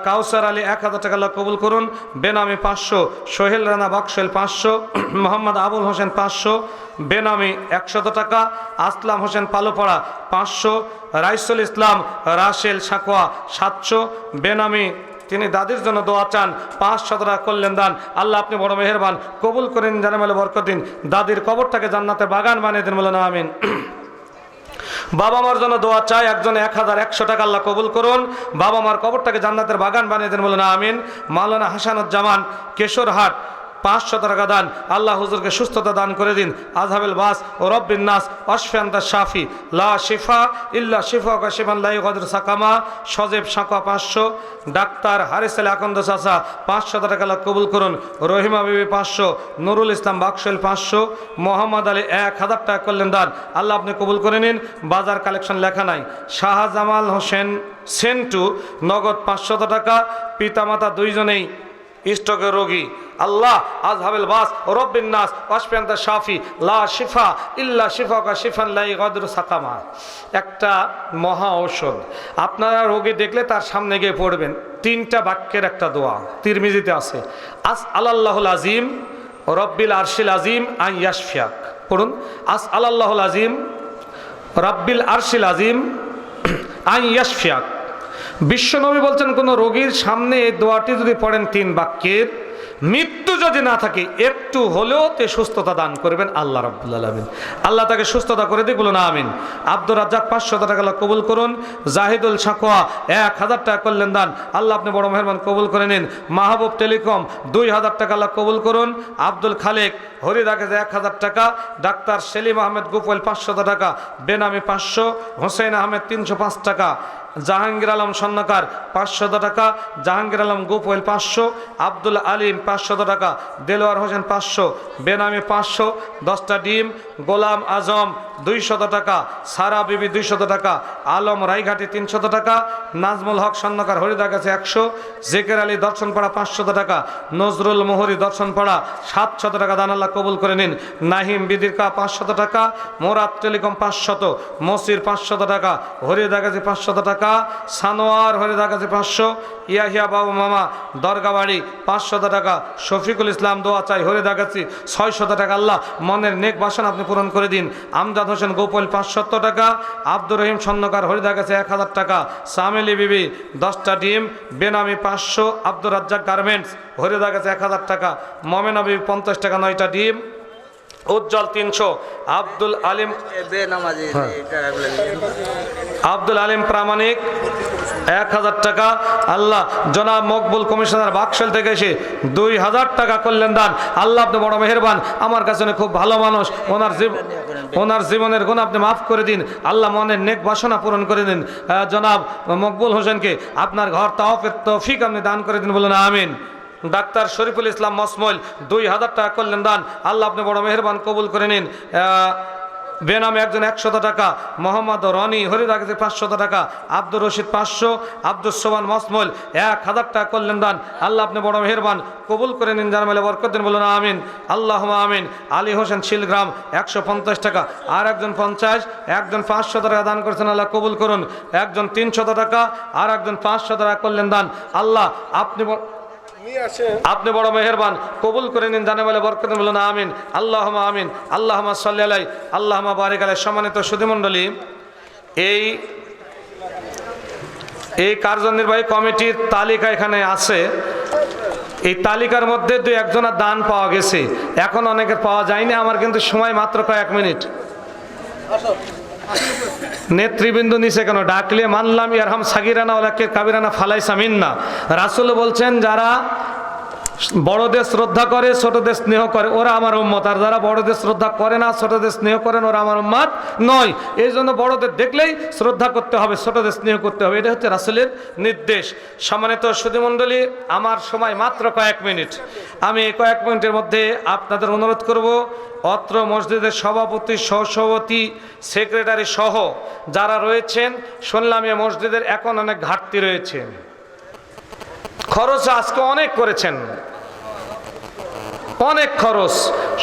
কাউসার আলী 1000 টাকা, আল্লাহ কবুল করুন। বেনামি 500, সোহেল রানা বক্সেল 500, মোহাম্মদ আবুল হোসেন 500, বেনামি 100 টাকা, আসলাম হোসেন পালোপাড়া 500, রাইসুল ইসলাম রাসেল সাকোয়া 700, বেনামি তিনি দাদির জন্য দোয়া চান, 500 টাকা করলেন দান, আল্লাহ আপনি বড় মেহেরবান, কবুল করেন, জানে মেলে বরকত দিন, দাদির কবরটাকে জান্নাতের বাগান বানিয়ে দিন, বলেন আমিন। বাবা মার জন্য দোয়া চাই, একজন 1100 টাকা, আল্লাহ কবুল করুন, বাবা মার কবরটাকে জান্নাতের বাগান বানিয়ে দেন, বলেন আমিন। মাওলানা হাসানুজ্জামান কেশরহাট 500 টাকা দান, আল্লাহ হুজুরকে সুস্থতা দান করে দিন। আজহাবুল বাস ও রব্বিন নাস অশফান্তা শাফি লা শিফা ইল্লা শিফা কা শিফান লা ইগাদিরু সাকামা, সজেব সাকা 500, ডাক্তার হারিস আলী আকন্দ চাচা 500 টাকা, আল্লাহ কবুল করুন। রহিমা বিবি 500, নুরুল ইসলাম বাকশাল 500, মোহাম্মদ আলী 1000 টাকা করলেন দান, আল্লাহ আপনি কবুল করে নিন। বাজার কালেকশন লেখা নাই। শাহজামাল হোসেন সেন্টু নগদ 500 টাকা, পিতামাতা দুইজনেই স্ট্রোকের রোগী, আল্লাহ আজহাবুল বাস রব্বিন নাস ওয়াশফিয়ান্তা শাফি লা শিফা ইল্লা শিফা কা শিফান লা ইগাদিরু সাকামা, একটা মহা ঔষধ। আপনারা রোগী দেখলে তার সামনে গিয়ে পড়বেন, 3টা বাক্যের একটা দোয়া, তিরমিজিতে আছে। আস আল্লাহুল আজিম রব্বিল আরশিল আজিম আন ইয়াশফিয়াক, পড়ুন, আস আল্লাহুল আজিম রব্বিল আরশিল আজিম আন ইয়াশফিয়াক। বিশ্বনবী বলছেন, কোন রোগীর সামনে এই দোয়াটি যদি পড়েন 3 বাক্যের, মৃত্যু যদি না থাকে একটু হলেও তে সুস্থতা দান করবেন আল্লাহ রাব্বুল আলামিন, আল্লাহ তাকে সুস্থতা করে দিক, বলুন আমিন। আব্দুর রাজ্জাক 500 টাকা, আল্লাহ কবুল করুন। জাহিদুল সাকোয়া 1000 টাকা করলেন দান, আল্লাহ আপনি বড় মেহেরবান, কবুল করে নিন। মাহবুব টেলিকম 2000 টাকা, আল্লাহ কবুল করুন। আব্দুল খালেক হরিদাকে 1000 টাকা, ডাক্তার সেলিম আহমেদ গোপাল 500 টাকা, বেনামি 500, হোসেন আহমেদ 305 টাকা, জাহাঙ্গীর আলম স্বর্ণকার 500 টাকা, জাহাঙ্গীর আলম গোপাল 500, আব্দুল আলিম 500 টাকা, দেলোয়ার হোসেন 500, বেনামি 500, 10টা ডিম, গোলাম আজম 200 টাকা, সারা বিবি 200 টাকা, আলম রায়ঘাটি 300 টাকা, নাজমুল হক স্বর্ণকার হরিদা গেছে 100, জেকের আলী দর্শনপাড়া 500 টাকা, নজরুল মোহরি দর্শনপাড়া 700 টাকা দান, আল্লাহ কবুল করে নিন। নাহিম বিদিরকা 500 টাকা, মোরাদ টেলিকম 500, মসির 500 টাকা, হরিদা গেছে 500 টাকা, সানোয়ার হরিদা গেছে 500, ইয়াহিয়া বাবু মামা দরগাবাড়ি 500 টাকা, শফিকুল ইসলাম দোয়া চাই হরিদা গেছি 600 টাকা, আল্লাহ মনের নেক বাসনা আপনি পূরণ করে দিন। আমজাদ হোসেন গোপাল 570 টাকা, আব্দুর রহিম স্বর্ণকার হরিদা গেছে 1000 টাকা, সামেলি বিবি 10টা ডিম, বেনামি 500, আব্দুর রাজ্জাক গার্মেন্টস হরিদা গেছে 1000 টাকা, মমেনা বিবি 50 টাকা 9টা ডিম, উজ্জ্বল 300, আব্দুল আলিম আব্দুল আলিম প্রামাণিক 1000 টাকা, আল্লাহ জনাব মকবুল কমিশনার বাকশাল থেকে এসে 2000 টাকা করলেন দান, আল্লাহ আপনি বড় মেহেরবান, আমার কাছে খুব ভালো মানুষ, ওনার জীবনের গুণ আপনি মাফ করে দিন, আল্লাহ মনের নেক বাসনা পূরণ করে দিন। জনাব মকবুল হোসেনকে আপনার ঘর তৌফিক আপনি দান করে দিন, বলুন আমিন। ডাক্তার শরীফুল ইসলাম মসমল 2000 টাকা করলেন দান, আল্লাহ আপনি বড় মেহেরবান, কবুল করে নিন। বেনামে একজন 100 টাকা, মোহাম্মদ রনি হরিদা গেছে 500 টাকা, আব্দুর রশিদ 500, আব্দুল সোবান মসমল 1000 টাকা করলেন দান, আল্লাহ আপনি বড় মেহেরবান, কবুল করে নিন, যার মেলে বরকত দিন, বলুন আমিন। আল্লাহুম্মা আমিন। আলী হোসেন শিলগ্রাম 150 টাকা, আর একজন 50, একজন 500 টাকা দান করেছেন, আল্লাহ কবুল করুন। একজন 300 টাকা, আর একজন 500 টাকা করলেন দান, আল্লাহ আপনি বড় মেহেরবান, কবুল করে নিন, জানে বলে বরকত দিন, বলুন আমিন। আল্লাহুম্মা আমিন। আল্লাহুম্মা সাল্লি আলাইহি আল্লাহুম্মা বারিক আলাইহি। সম্মানিত সুধীমণ্ডলী, এই কার্যনির্বাহী কমিটির তালিকা এখানে আছে, এই তালিকার মধ্যে 2-1 জনের দান পাওয়া গেছে, এখন অনেকের পাওয়া যায়নি, আমার কিন্তু সময় মাত্র কয়েক মিনিট। নেতৃবৃন্দু নিচে কেন ডাকলে মানলাম ইয়ারহাম সাগিরানা ওলাকে কাবিরানা ফালাইসা মিন্না। রাসূল বলছেন যারা বড়দের শ্রদ্ধা করে ছোটদের স্নেহ করে ওরা আমার উম্মত, আর যারা বড়দের শ্রদ্ধা করে না ছোটদের স্নেহ করেন ওরা আমার উম্মত নয়। এই জন্য বড়দের দেখলেই শ্রদ্ধা করতে হবে, ছোটদের স্নেহ করতে হবে, এটা হচ্ছে রাসূলের নির্দেশ। সম্মানিত সুধীমণ্ডলী, আমার সময় মাত্র কয়েক মিনিট। আমি কয়েক মিনিটের মধ্যে আপনাদের অনুরোধ করব অত্র মসজিদের সভাপতি, সহসভাপতি, সেক্রেটারি সহ যারা রয়েছেন, শুনলাম এই মসজিদের এখন অনেক ঘাটতি রয়েছে, খরচ আজকে অনেক করেছেন, অনেক খরচ,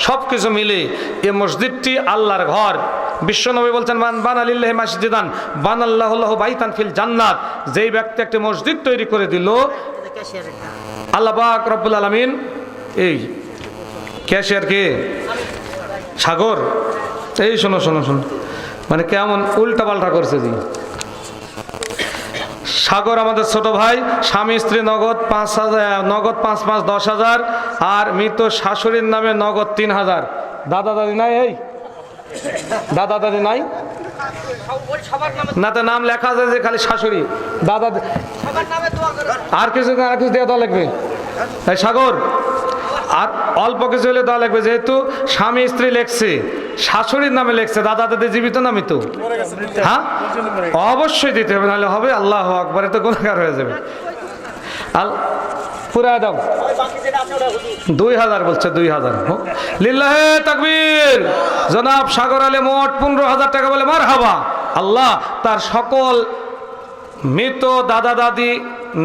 সব কিছু মিলে এই মসজিদটি আল্লাহর ঘর। বিশ্বনবী বলছেন মান বানা লিল্লাহি মাসজিদান বানাল্লাহু লাহু বাইতান ফিল জান্নাত। যেই ব্যক্তি একটি মসজিদ তৈরি করে দিল, আল্লাহ পাক রব্বুল আলামিন, এই ক্যাশিয়ার কে সাগর, এই শোনো শোনো শোনো, মানে কেমন উল্টা পাল্টা করছে জি। সাগর আমাদের ছোট ভাই, স্বামী স্ত্রী নগদ 5,000, নগদ 5,5,10,000, আর মৃত শাশুড়ির নামে নগদ 3,000। দাদা দাদি নাই? এই দাদা দাদি নাই না, তো নাম লেখা আছে যে খালি শাশুড়ি দাদা, আর কিছু দেওয়া দেওয়া লাগবে। তাই সাগর আর অল্প কিছু হলে দেওয়া লাগবে, যেহেতু স্বামী স্ত্রী লেখছে, শাশুড়ির নামে লেখছে, দাদা দাদি জীবিত না মৃত? হ্যাঁ, অবশ্যই দিতে হবে, নাহলে হবে আল্লাহু আকবার, এতে গুনাহগার হয়ে যাবে। পুরা দাও 2,000 বলছে, 2,000 লিল্লাহে তাকবীর। জনাব সাগর আলী মোট 15,000 টাকা বলে মারহাবা। আল্লাহ তার সকল মৃত দাদা দাদি,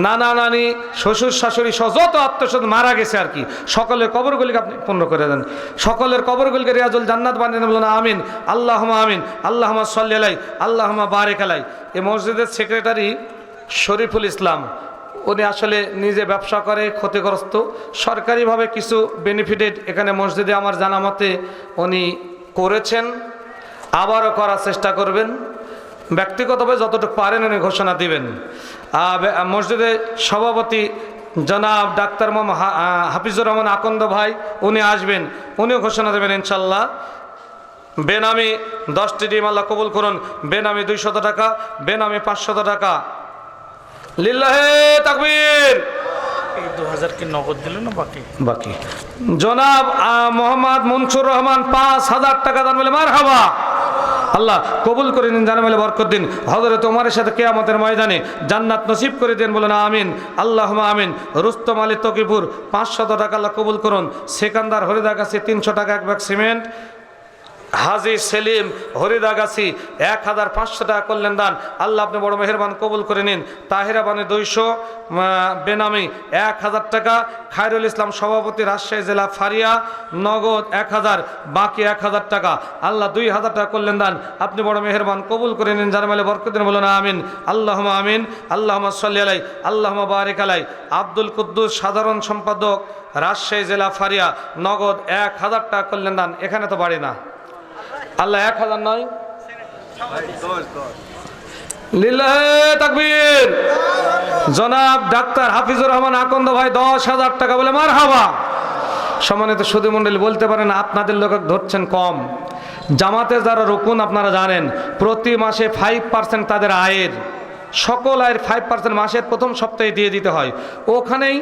নানা নানি, শ্বশুর শাশুড়ি সহ যত আত্মস্বজন মারা গেছে আর কি, সকলের কবরগুলিকে আপনি পূর্ণ করে দেন, সকলের কবরগুলিকে রিয়াজুল জান্নাত বানিয়ে দেন, বলুন আমিন। আল্লাহুম্মা আমিন। আল্লাহুম্মা সাল্লি আলাইহি, আল্লাহুম্মা বারিক আলাইহি। এই মসজিদের সেক্রেটারি শরীফুল ইসলাম, উনি আসলে নিজে ব্যবসা করে, ক্ষতিগ্রস্ত, সরকারিভাবে কিছু বেনিফিটেড এখানে মসজিদে আমার জানা মতে উনি করেছেন, আবারও করার চেষ্টা করবেন, ব্যক্তিগতভাবে যতটুকু পারেন উনি ঘোষণা দিবেন। মসজিদের সভাপতি জনাব ডাক্তার মোহাম্মদ হাফিজুর রহমান আকন্দ ভাই, উনি আসবেন, উনিও ঘোষণা দেবেন ইনশাল্লাহ। বেনামি 10টি ডিম আল্লাহ কবুল করুন, বেনামি 200 টাকা, বেনামি 500 টাকা। লিল্লাহে তাকবীর। 2,000 কি নগদ দিল না বাকি? বাকি জনাব মোহাম্মদ মনসুর রহমান 5,000 টাকা দান বলে মারহাবা। আল্লাহ কবুল করে নিন, জানা মেলে বরকত দিন, হযরত ওমরের সাথে কিয়ামতের ময়দানে জান্নাত নসিব করে দেন, বলেন আমিন। আল্লাহুম্মা আমিন। রুস্তম আলী তকিপুর 500 টাকা আল্লাহ কবুল করুন। সেকান্দার হরিদাগাছি 300 টাকা 1 ব্যাগ সিমেন্ট। হাজি সেলিম হরিদাগাছি 1,500 টাকা করলেন দান, আল্লাহ আপনি বড় মেহেরবান, কবুল করে নিন। তাহিরা বানি 200, বেনামি 1,000 টাকা। খায়রুল ইসলাম সভাপতি রাজশাহী জেলা ফারিয়া নগদ 1,000, বাকি 1,000 টাকা, আল্লাহ 2,000 টাকা করলেন দান, আপনি বড় মেহেরবান, কবুল করে নিন, জানামালে বরকত দিন, বলুন আমিন। আল্লাহুম্মা আমিন। আল্লাহুম্মা সাল্লি আলাইহি, আল্লাহুম্মা বারিক আলাইহি। আব্দুল কুদ্দুস সাধারণ সম্পাদক রাজশাহী জেলা ফারিয়া নগদ 1,000 টাকা করলেন দান, এখানে তো বাড়ি না, আল্লাহ 1,000 নয়, লিল্লাহে তাকবীর। জনাব ডাক্তার হাফিজুর রহমান আকন্দ ভাই 10,000 টাকা বলে মারহাবা। সম্মানিত সুধী মণ্ডলী, বলতে পারেন আপনাদের লোক ধরছেন কম। জামাতে যারা রুকুন আপনারা জানেন, প্রতি মাসে 5% তাদের আয়ের, সকল আয়ের 5% মাসের প্রথম সপ্তাহে দিয়ে দিতে হয় ওখানেই।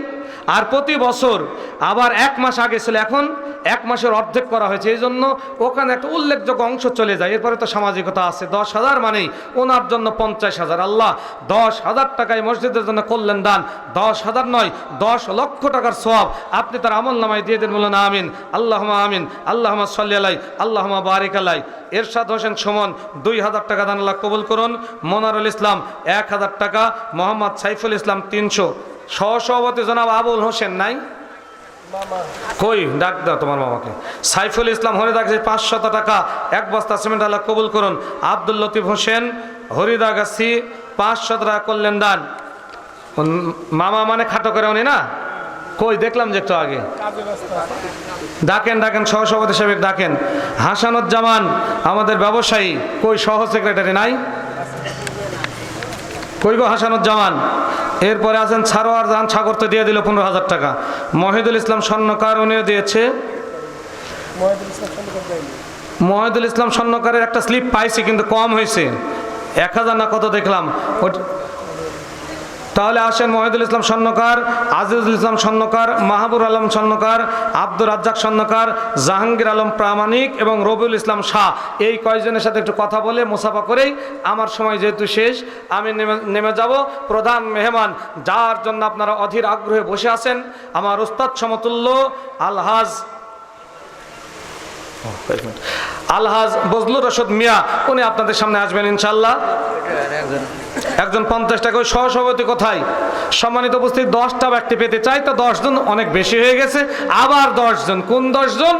আর প্রতি বছর আবার 1 মাস আগে ছিল, এখন 1 মাসের অর্ধেক করা হয়েছে, এই জন্য ওখানে একটা উল্লেখযোগ্য অংশ চলে যায়। এরপরে তো সামাজিকতা আছে। 10,000 মানেই ওনার জন্য 50,000। আল্লাহ 10,000 টাকায় মসজিদের জন্য করলেন দান, 10,000 নয় 10 লক্ষ টাকার সওয়াব আপনি তার আমল নামায় দিয়ে দেন, বলুন আমিন। আল্লাহুম্মা আমিন। আল্লাহুম্মা সাল্লি আলাইহি, আল্লাহুম্মা বারিক আলাইহি। এরশাদ হোসেন সুমন 2,000 টাকা দান, আল্লাহ কবুল করুন। মনারুল ইসলাম 1,000 টাকা। মোহাম্মদ সাইফুল ইসলাম 300। সহসভাপতি জনাব আবুল হোসেন নাই, কই ডাক দাও তোমার মামাকে। সাইফুল ইসলাম হরিদাগাছি 500 টাকা, 1 বস্তা সিমেন্ট, আল্লাহ কবুল করুন। আব্দুল লতিফ হোসেন হরিদাগাছি 500 টাকা করলেন দান। মামা মানে খাটো করে উনি না, কই দেখলাম যে একটু আগে, ডাকেন ডাকেন সহসভাপতি সাহেব ডাকেন। হাসানুজ্জামান আমাদের ব্যবসায়ী, কই সহ সেক্রেটারি নাই, কই গো হাসানুজ্জামান। এরপরে আছেন সারোয়ার জাহান সাগর, তো দিয়ে দিল 15,000 টাকা। মহিদুল ইসলাম স্বর্ণকার, উনিও দিয়েছে। মহিদুল ইসলাম স্বর্ণকারের একটা স্লিপ পাইছি, কিন্তু কম হয়েছে, 1000 না কত দেখলাম। তাহলে আসেন, মহিদুল ইসলাম স্বর্ণকার, আজিজুল ইসলাম স্বর্ণকার, মাহবুর আলম স্বর্ণকার, আব্দুর রাজ্জাক স্বর্ণকার, জাহাঙ্গীর আলম প্রামাণিক এবং রবিউল ইসলাম শাহ, এই কয়েকজনের সাথে একটু কথা বলে মুসাফা করেই আমার সময় যেহেতু শেষ, আমি নেমে যাব। প্রধান মেহমান, যার জন্য আপনারা অধীর আগ্রহে বসে আছেন, আমার উস্তাদ সমতুল্য আলহাজ বজলুর রশদ মিয়া, উনি আপনাদের সামনে আসবেন ইনশাল্লাহ। একজন 50 টাকা। ওই সহসভাপতি কোথায়? সম্মানিত উপস্থিত, 10টা ব্যক্তি পেতে চাই, তো 10 জন অনেক বেশি হয়ে গেছে, আবার 10 জন। কোন 10 জন?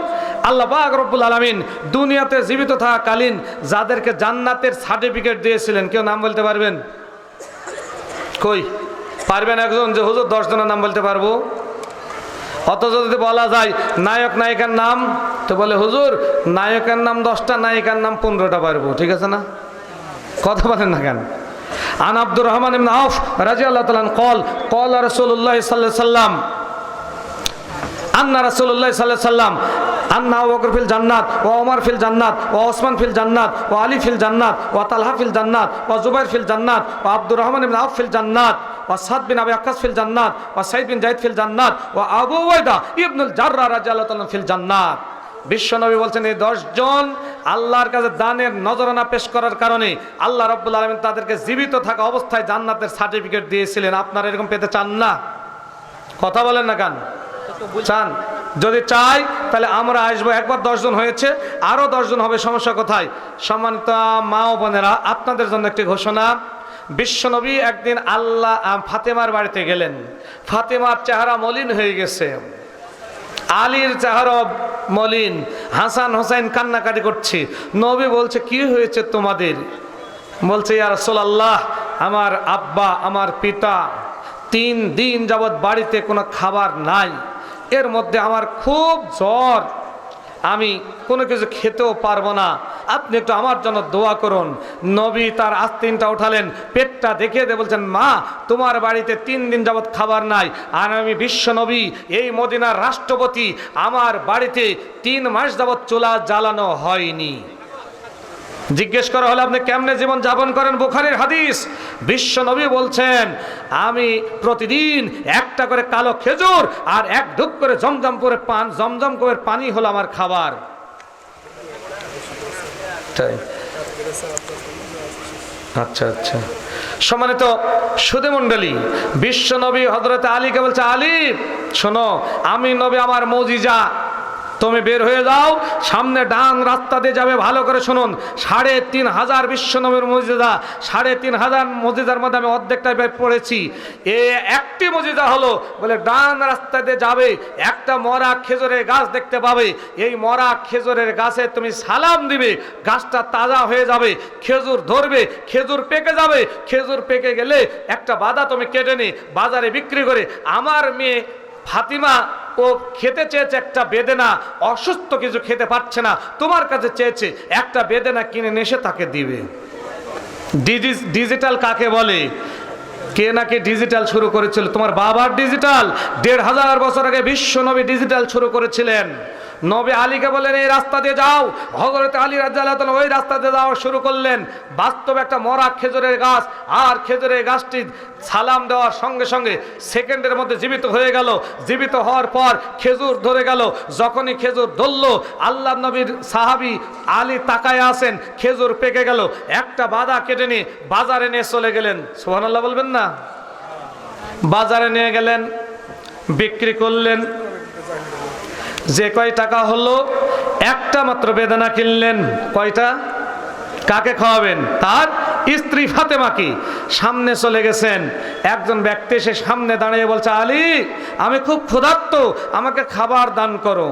আল্লাহ পাক রব্বুল আলামিন দুনিয়াতে জীবিত থাকাকালীন যাদেরকে জান্নাতের সার্টিফিকেট দিয়েছিলেন, কেউ নাম বলতে পারবেন? কই পারবেন একজন যে হুজুর 10 জনের নাম বলতে পারবো? অথচ যদি বলা যায় নায়ক নায়িকার নাম, তো বলে হুজুর নায়কের নাম 10টা, নায়িকার নাম 15টা পারবো। ঠিক আছে না? কথা বলেন না কেন? আন আব্দুর রহমান ইবনে আউফ রাদিয়াল্লাহু তাআলা قال قال رسول الله صلى الله عليه وسلم আন্না রাসূলুল্লাহ সাল্লাল্লাহু আলাইহি ওয়াসাল্লাম আন্না আবু বকর ফিল জান্নাত ওয়া ওমর ফিল জান্নাত ওয়া ওসমান ফিল জান্নাত ওয়া আলী ফিল জান্নাত ওয়া তালহা ফিল জান্নাত ওয়া জুবাইর ফিল জান্নাত ওয়া আব্দুর রহমান ইবনে আউফ ফিল জান্নাত ওয়া সাদ বিন আবি ওয়াক্কাস ফিল জান্নাত ওয়া সাঈদ বিন যায়েদ ফিল জান্নাত ওয়া আবু উবাইদা ইবনুল জাররাহ রাদিয়াল্লাহু তাআলা ফিল জান্নাত। বিশ্বনবী বলছেন এই 10 জন আল্লাহর কাছে দানের নজরানা পেশ করার কারণে আল্লাহ রাব্বুল আলামিন তাদেরকে জীবিত থাকা অবস্থায় জান্নাতের সার্টিফিকেট দিয়েছিলেন। আপনারা এরকম পেতে চান না? কথা বলেন না কেন? চান? যদি চাই তাহলে আমরা আসবো। একবার 10 জন হয়েছে, আরো 10 জন হবে, সমস্যা কোথায়? সম্মানিত মা ও বোনেরা, আপনাদের জন্য একটি ঘোষণা। বিশ্বনবী একদিন ফাতেমার বাড়িতে গেলেন। ফাতেমার চেহারা মলিন হয়ে গেছে, আলীর চেহারা মলিন, হাসান হোসেন কান্নাকাটি করছে। নবী বলছে কি হয়েছে তোমাদের? বলছে ইয়া রাসূলুল্লাহ, আমার আব্বা, আমার পিতা 3 দিন যাবৎ বাড়িতে কোনো খাবার নাই, এর মধ্যে আমার খুব জ্বর, আমি কোনো কিছু খেতেও পারবো না, আপনি একটু আমার জন্য দোয়া করুন। নবী তার আস্তিনটা উঠালেন, পেটটা দেখিয়ে দিয়ে বলছেন, মা তোমার বাড়িতে 3 দিন যাবৎ খাবার নাই, আর আমি বিশ্ব নবী, এই মদিনার রাষ্ট্রপতি, আমার বাড়িতে 3 মাস যাবৎ চুলা জ্বালানো হয়নি। জিজ্ঞেস করা হলে আপনি কেমনে জীবন যাপন করেন? বুখারীর হাদিস। বিশ্ব নবী বলছেন, আমি প্রতিদিন একটা করে কালো খেজুর আর 1 ঢুক করে জমজম করে পানি হলো আমার খাবার। আচ্ছা আচ্ছা, সম্মানিত সুধী মণ্ডলী, বিশ্ব নবী হযরত আলীকে বলছে, আলী শোনো, আমি নবী, আমার মুজিজা, তুমি বের হয়ে যাও, সামনে ডান রাস্তা দিয়ে যাবে, ভালো করে শুনুন। 3500 বিশ্বনবীর মুজিজা, 3500 মুজিজার মধ্যে আমি অর্ধেকটা পড়েছি। একটি মুজিজা হলো বলে ডান রাস্তা দিয়ে যাবে, একটা মরা খেজুরের গাছ দেখতে পাবে, এই মরা খেজুরের গাছে তুমি সালাম দিবে, গাছটা তাজা হয়ে যাবে, খেজুর ধরবে, খেজুর পেকে যাবে, খেজুর পেকে গেলে একটা বাদা তুমি কেটে নি বাজারে বিক্রি করে, আমার মেয়ে ফাতিমা ও খেতে চেয়েছে একটা বেদেনা, অসুস্থ কিছু খেতে পারছে না, তোমার কাছে চেয়েছে একটা বেদেনা কিনে এসে তাকে দিবে। ডিজিটাল কাকে বলে? কে নাকি ডিজিটাল শুরু করেছিল? তোমার বাবার ডিজিটাল। 1500 বছর আগে বিশ্ব নবী ডিজিটাল শুরু করেছিলেন। নবী আলীকে বলেন এই রাস্তা দিয়ে যাও, হযরত আলী রাদিয়াল্লাহু তাআলা ওই রাস্তা দিয়ে যাওয়া শুরু করলেন। বাস্তবে একটা মরা খেজুরের গাছ, আর খেজুরের গাছটি সালাম দেওয়ার সঙ্গে সঙ্গে সেকেন্ডের মধ্যে জীবিত হয়ে গেল। জীবিত হওয়ার পর খেজুর ধরে গেল। যখনই খেজুর ধরল, আল্লাহ নবীর সাহাবী আলী তাকায় আছেন, খেজুর পেকে গেল, একটা বাদা কেটে নিয়ে বাজারে নিয়ে চলে গেলেন। সুবহানাল্লাহ বলবেন না? বাজারে নিয়ে গেলেন, বিক্রি করলেন, যে কয় টাকা হলো, একটা মাত্র বেদানা কিনলেন। কয়টা? কাকে খাওয়াবেন? তার স্ত্রী ফাতেমাকে। সামনে চলে গেছেন, একজন ব্যক্তি এসে সামনে দাঁড়িয়ে বলছে, আলী আমি খুব ক্ষুধার্ত, আমাকে খাবার দান করো।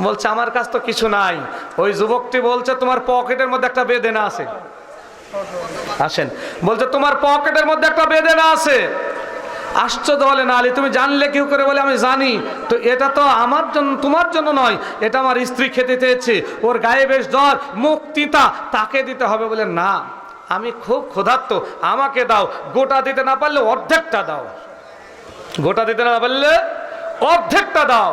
বলছে আমার কাছে তো কিছু নাই। ওই যুবকটি বলছে, তোমার পকেটের মধ্যে একটা বেদেনা আছে। আসেন, বলছে তোমার পকেটের মধ্যে একটা বেদেনা আছে। আশ্চর্য বলেন, আলী তুমি জানলে কি করে? বলে আমি জানি তো, এটা তো আমার জন্য, তোমার জন্য নয়, এটা আমার স্ত্রী খেতে চেয়েছে, ওর গায়ে বেশ জ্বর, মুখ তিতা, তাকে দিতে হবে। বলে না, আমি খুব ক্ষুধার্ত, আমাকে দাও, গোটা দিতে না পারলে অর্ধেকটা দাও, গোটা দিতে না পারলে অর্ধেকটা দাও।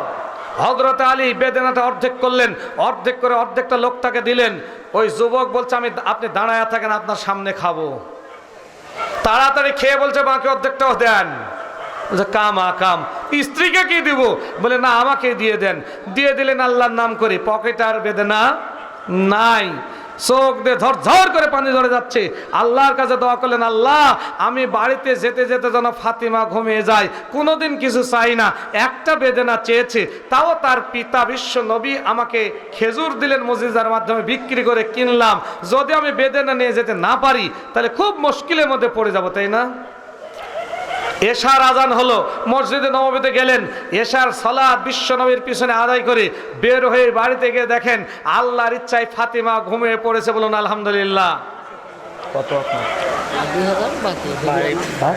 হযরত আলী বেদনাটা অর্ধেক করলেন, অর্ধেক করে অর্ধেকটা লোকটাকে দিলেন। ওই যুবক বলছে আপনি দাঁড়ায় থাকেন, আপনার সামনে খাবো। তাড়াতাড়ি খেয়ে বলছে বাকি অর্ধেকটাও দেন। বলছে কাম স্ত্রীকে কি দিব? বলে না, আমাকে দিয়ে দেন। দিয়ে দিলেন আল্লাহর নাম করে, পকেটে আর বেদনা নাই। চোখ দিয়ে ঝরঝর করে পানি ঝরে যাচ্ছে। আল্লাহর কাছে দোয়া করলেন, আল্লাহ আমি বাড়িতে যেতে যেতে যেন ফাতিমা ঘুমিয়ে যায়, কোনোদিন কিছু চাই না, একটা বেদনা চেয়েছে, তাও তার পিতা বিশ্ব নবী আমাকে খেজুর দিলেন মুজিজার মাধ্যমে, বিক্রি করে কিনলাম। যদি আমি বেদনা নিয়ে যেতে না পারি তাহলে খুব মুশকিলের মধ্যে পড়ে যাব, তাই না? এশার আজান হলো, মসজিদে নববীতে গেলেন, এশার সালাত বিশ্ব নবীর পিছনে আদায় করে বের হয়ে বাড়িতে গিয়ে দেখেন আল্লাহর ইচ্ছায় ফাতিমা ঘুমিয়ে পড়েছে। বলুন আলহামদুলিল্লাহ। কত আপনার? 2000 বাকি।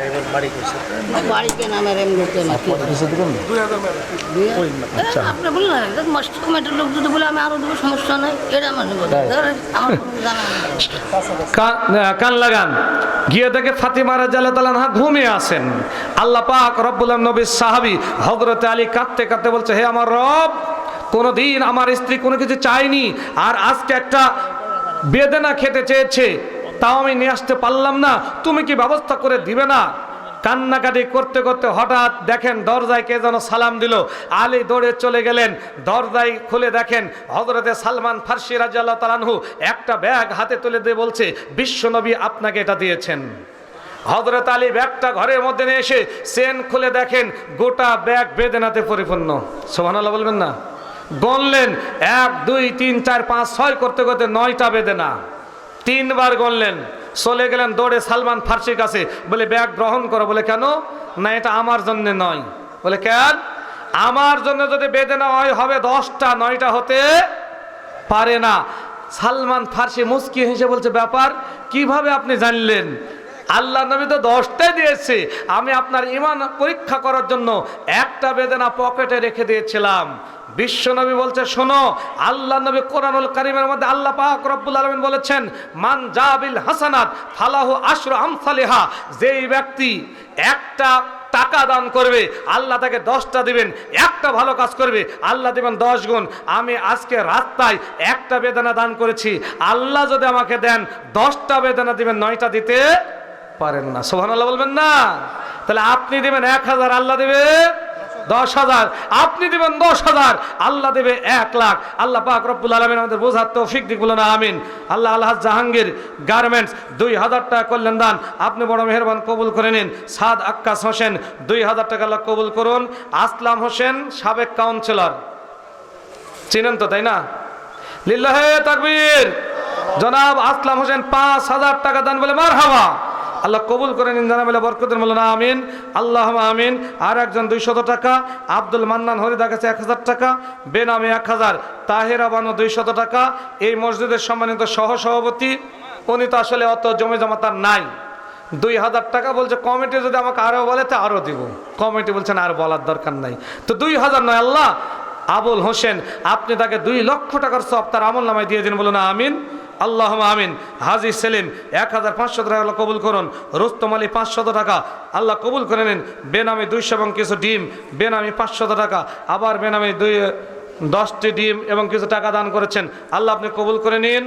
এবার বাড়ি করছে। বাড়িতে নামের এমনিতে না। আচ্ছা। আপনি বললেন না, এটা মস্ত কমিটির লোক যদি বলে আমি আরো দেবো, সমস্যা নাই, এটা আমার বলে আমার কোনো জানা নেই। কান লাগান। গিয়ে দেখে ফাতিমা রাদিয়াল্লাহু তাআলা আনহা ঘুমিয়ে আছেন। আল্লাহ পাক রব্বুল আলামিন নবীর সাহাবী হযরত আলী কাঁদতে কাঁদতে বলছে, হে আমার রব, কোনোদিন আমার স্ত্রী কোনো কিছু চায়নি, আর আজকে একটা বেদনা খেতে চেয়েছে, তাও আমি নিয়ে আসতে পারলাম না, তুমি কি ব্যবস্থা করে দিবে না? কান্নাকাটি করতে করতে হঠাৎ দেখেন দরজায় কে যেন সালাম দিল। আলী দৌড়ে চলে গেলেন, দরজায় খুলে দেখেন হযরতে সালমান ফারসি রাদিয়াল্লাহু তাআলা আনহু একটা ব্যাগ হাতে তুলে দিয়ে বলছে, বিশ্বনবী আপনাকে এটা দিয়েছেন। হযরত আলী ব্যাগটা ঘরের মধ্যে নিয়ে এসে চেন খুলে দেখেন গোটা ব্যাগ বেদনাতে পরিপূর্ণ। সুবহানাল্লাহ বলবেন না? গণলেন 1 2 3 4 5 6 করতে করতে 9টা বেদনা। 3বার গণলেন, চলে গেলেন দৌড়ে সালমান ফারসির কাছে, বলে ব্যাগ গ্রহণ করো। বলে কেন? না, এটা আমার জন্য নয়। বলে কেন? আমার জন্য যদি বেদনা হয় হবে 10টা, 9টা হতে পারে না। সালমান ফারসি মুস্কি হেসে বলছে, ব্যাপার কিভাবে আপনি জানলেন? আল্লাহ নবী তো 10টাই দিয়েছে, আমি আপনার ঈমান পরীক্ষা করার জন্য একটা বেদনা পকেটে রেখে দিয়েছিলাম। বিশ্ব নবী বলছে, শোনো, আল্লাহ নবী কোরআনুল কারীমের মধ্যে আল্লাহ পাক রব্বুল আলামিন বলেছেন, মান জাবিল হাসানাত ফালাহু আশরু আমসালিহা, যেই ব্যক্তি একটা টাকা দান করবে আল্লাহ তাকে 10টা দিবেন, একটা ভালো কাজ করবে আল্লাহ দিবেন 10 গুণ। আমি আজকে রাস্তায় একটা বেদনা দান করেছি, আল্লাহ যদি আমাকে দেন 10টা বেদনা দিবেন, 9টা দিতে পারেন না। সুবহানাল্লাহ বলবেন না? তাহলে আপনি দিবেন 1000, আল্লাহ দেবে 10,000, আপনি দিবেন 10,000, আল্লাহ দেবে 1 লাখ। আল্লাহ পাক রব্বুল আলামিন আমাদের বোঝার তৌফিক দিক, বলুন আমিন। আল্লাহ আলহাজ জাহাঙ্গীর গার্মেন্টস 2000 টাকা করলেন দান, আপনি বড় মেহেরবান, কবুল করে নিন। সাদ আক্কাস হোসেন 2000 টাকা আল্লাহ কবুল করুন। আসলাম হোসেন সাবেক কাউন্সিলর, চিনেন তো তাই না? লিল্লাহে তাকবীর। জনাব আসলাম হোসেন 5000 টাকা দান, বলে মারহাবা, আল্লাহ কবুল করে নিন, জানা বলে বরকতের, বলুন আমিন, আল্লাহুম্মা আমিন। আর একজন 200 টাকা, আব্দুল মান্নান হরিদা কাছে 1000 টাকা, বেনামে 1000, তাহেরা বানু 200 টাকা। এই মসজিদের সম্মানিত সহসভাপতি, উনি তো আসলে অত জমে জমা তার নাই, 2000 টাকা বলছে। কমিটি যদি আমাকে আরও বলে তো আরও দিব, কমিটি বলছেন আর বলার দরকার নাই, তো 2000 নয়। আল্লাহ আবুল হোসেন, আপনি তাকে 2 লক্ষ টাকার সব তার আমল নামায় দিয়ে দিন, বলুন আমিন, আল্লাহুম্মা আমিন। হাজি সেলিম 1500 টাকা আল্লাহ কবুল করুন। রুস্তম আলী 500 টাকা আল্লাহ কবুল করে নিন। বেনামি 200 এবং কিছু ডিম, বেনামি 500 টাকা, আবার বেনামি 10টি ডিম এবং কিছু টাকা দান করেছেন, আল্লাহ আপনি কবুল করে নিন।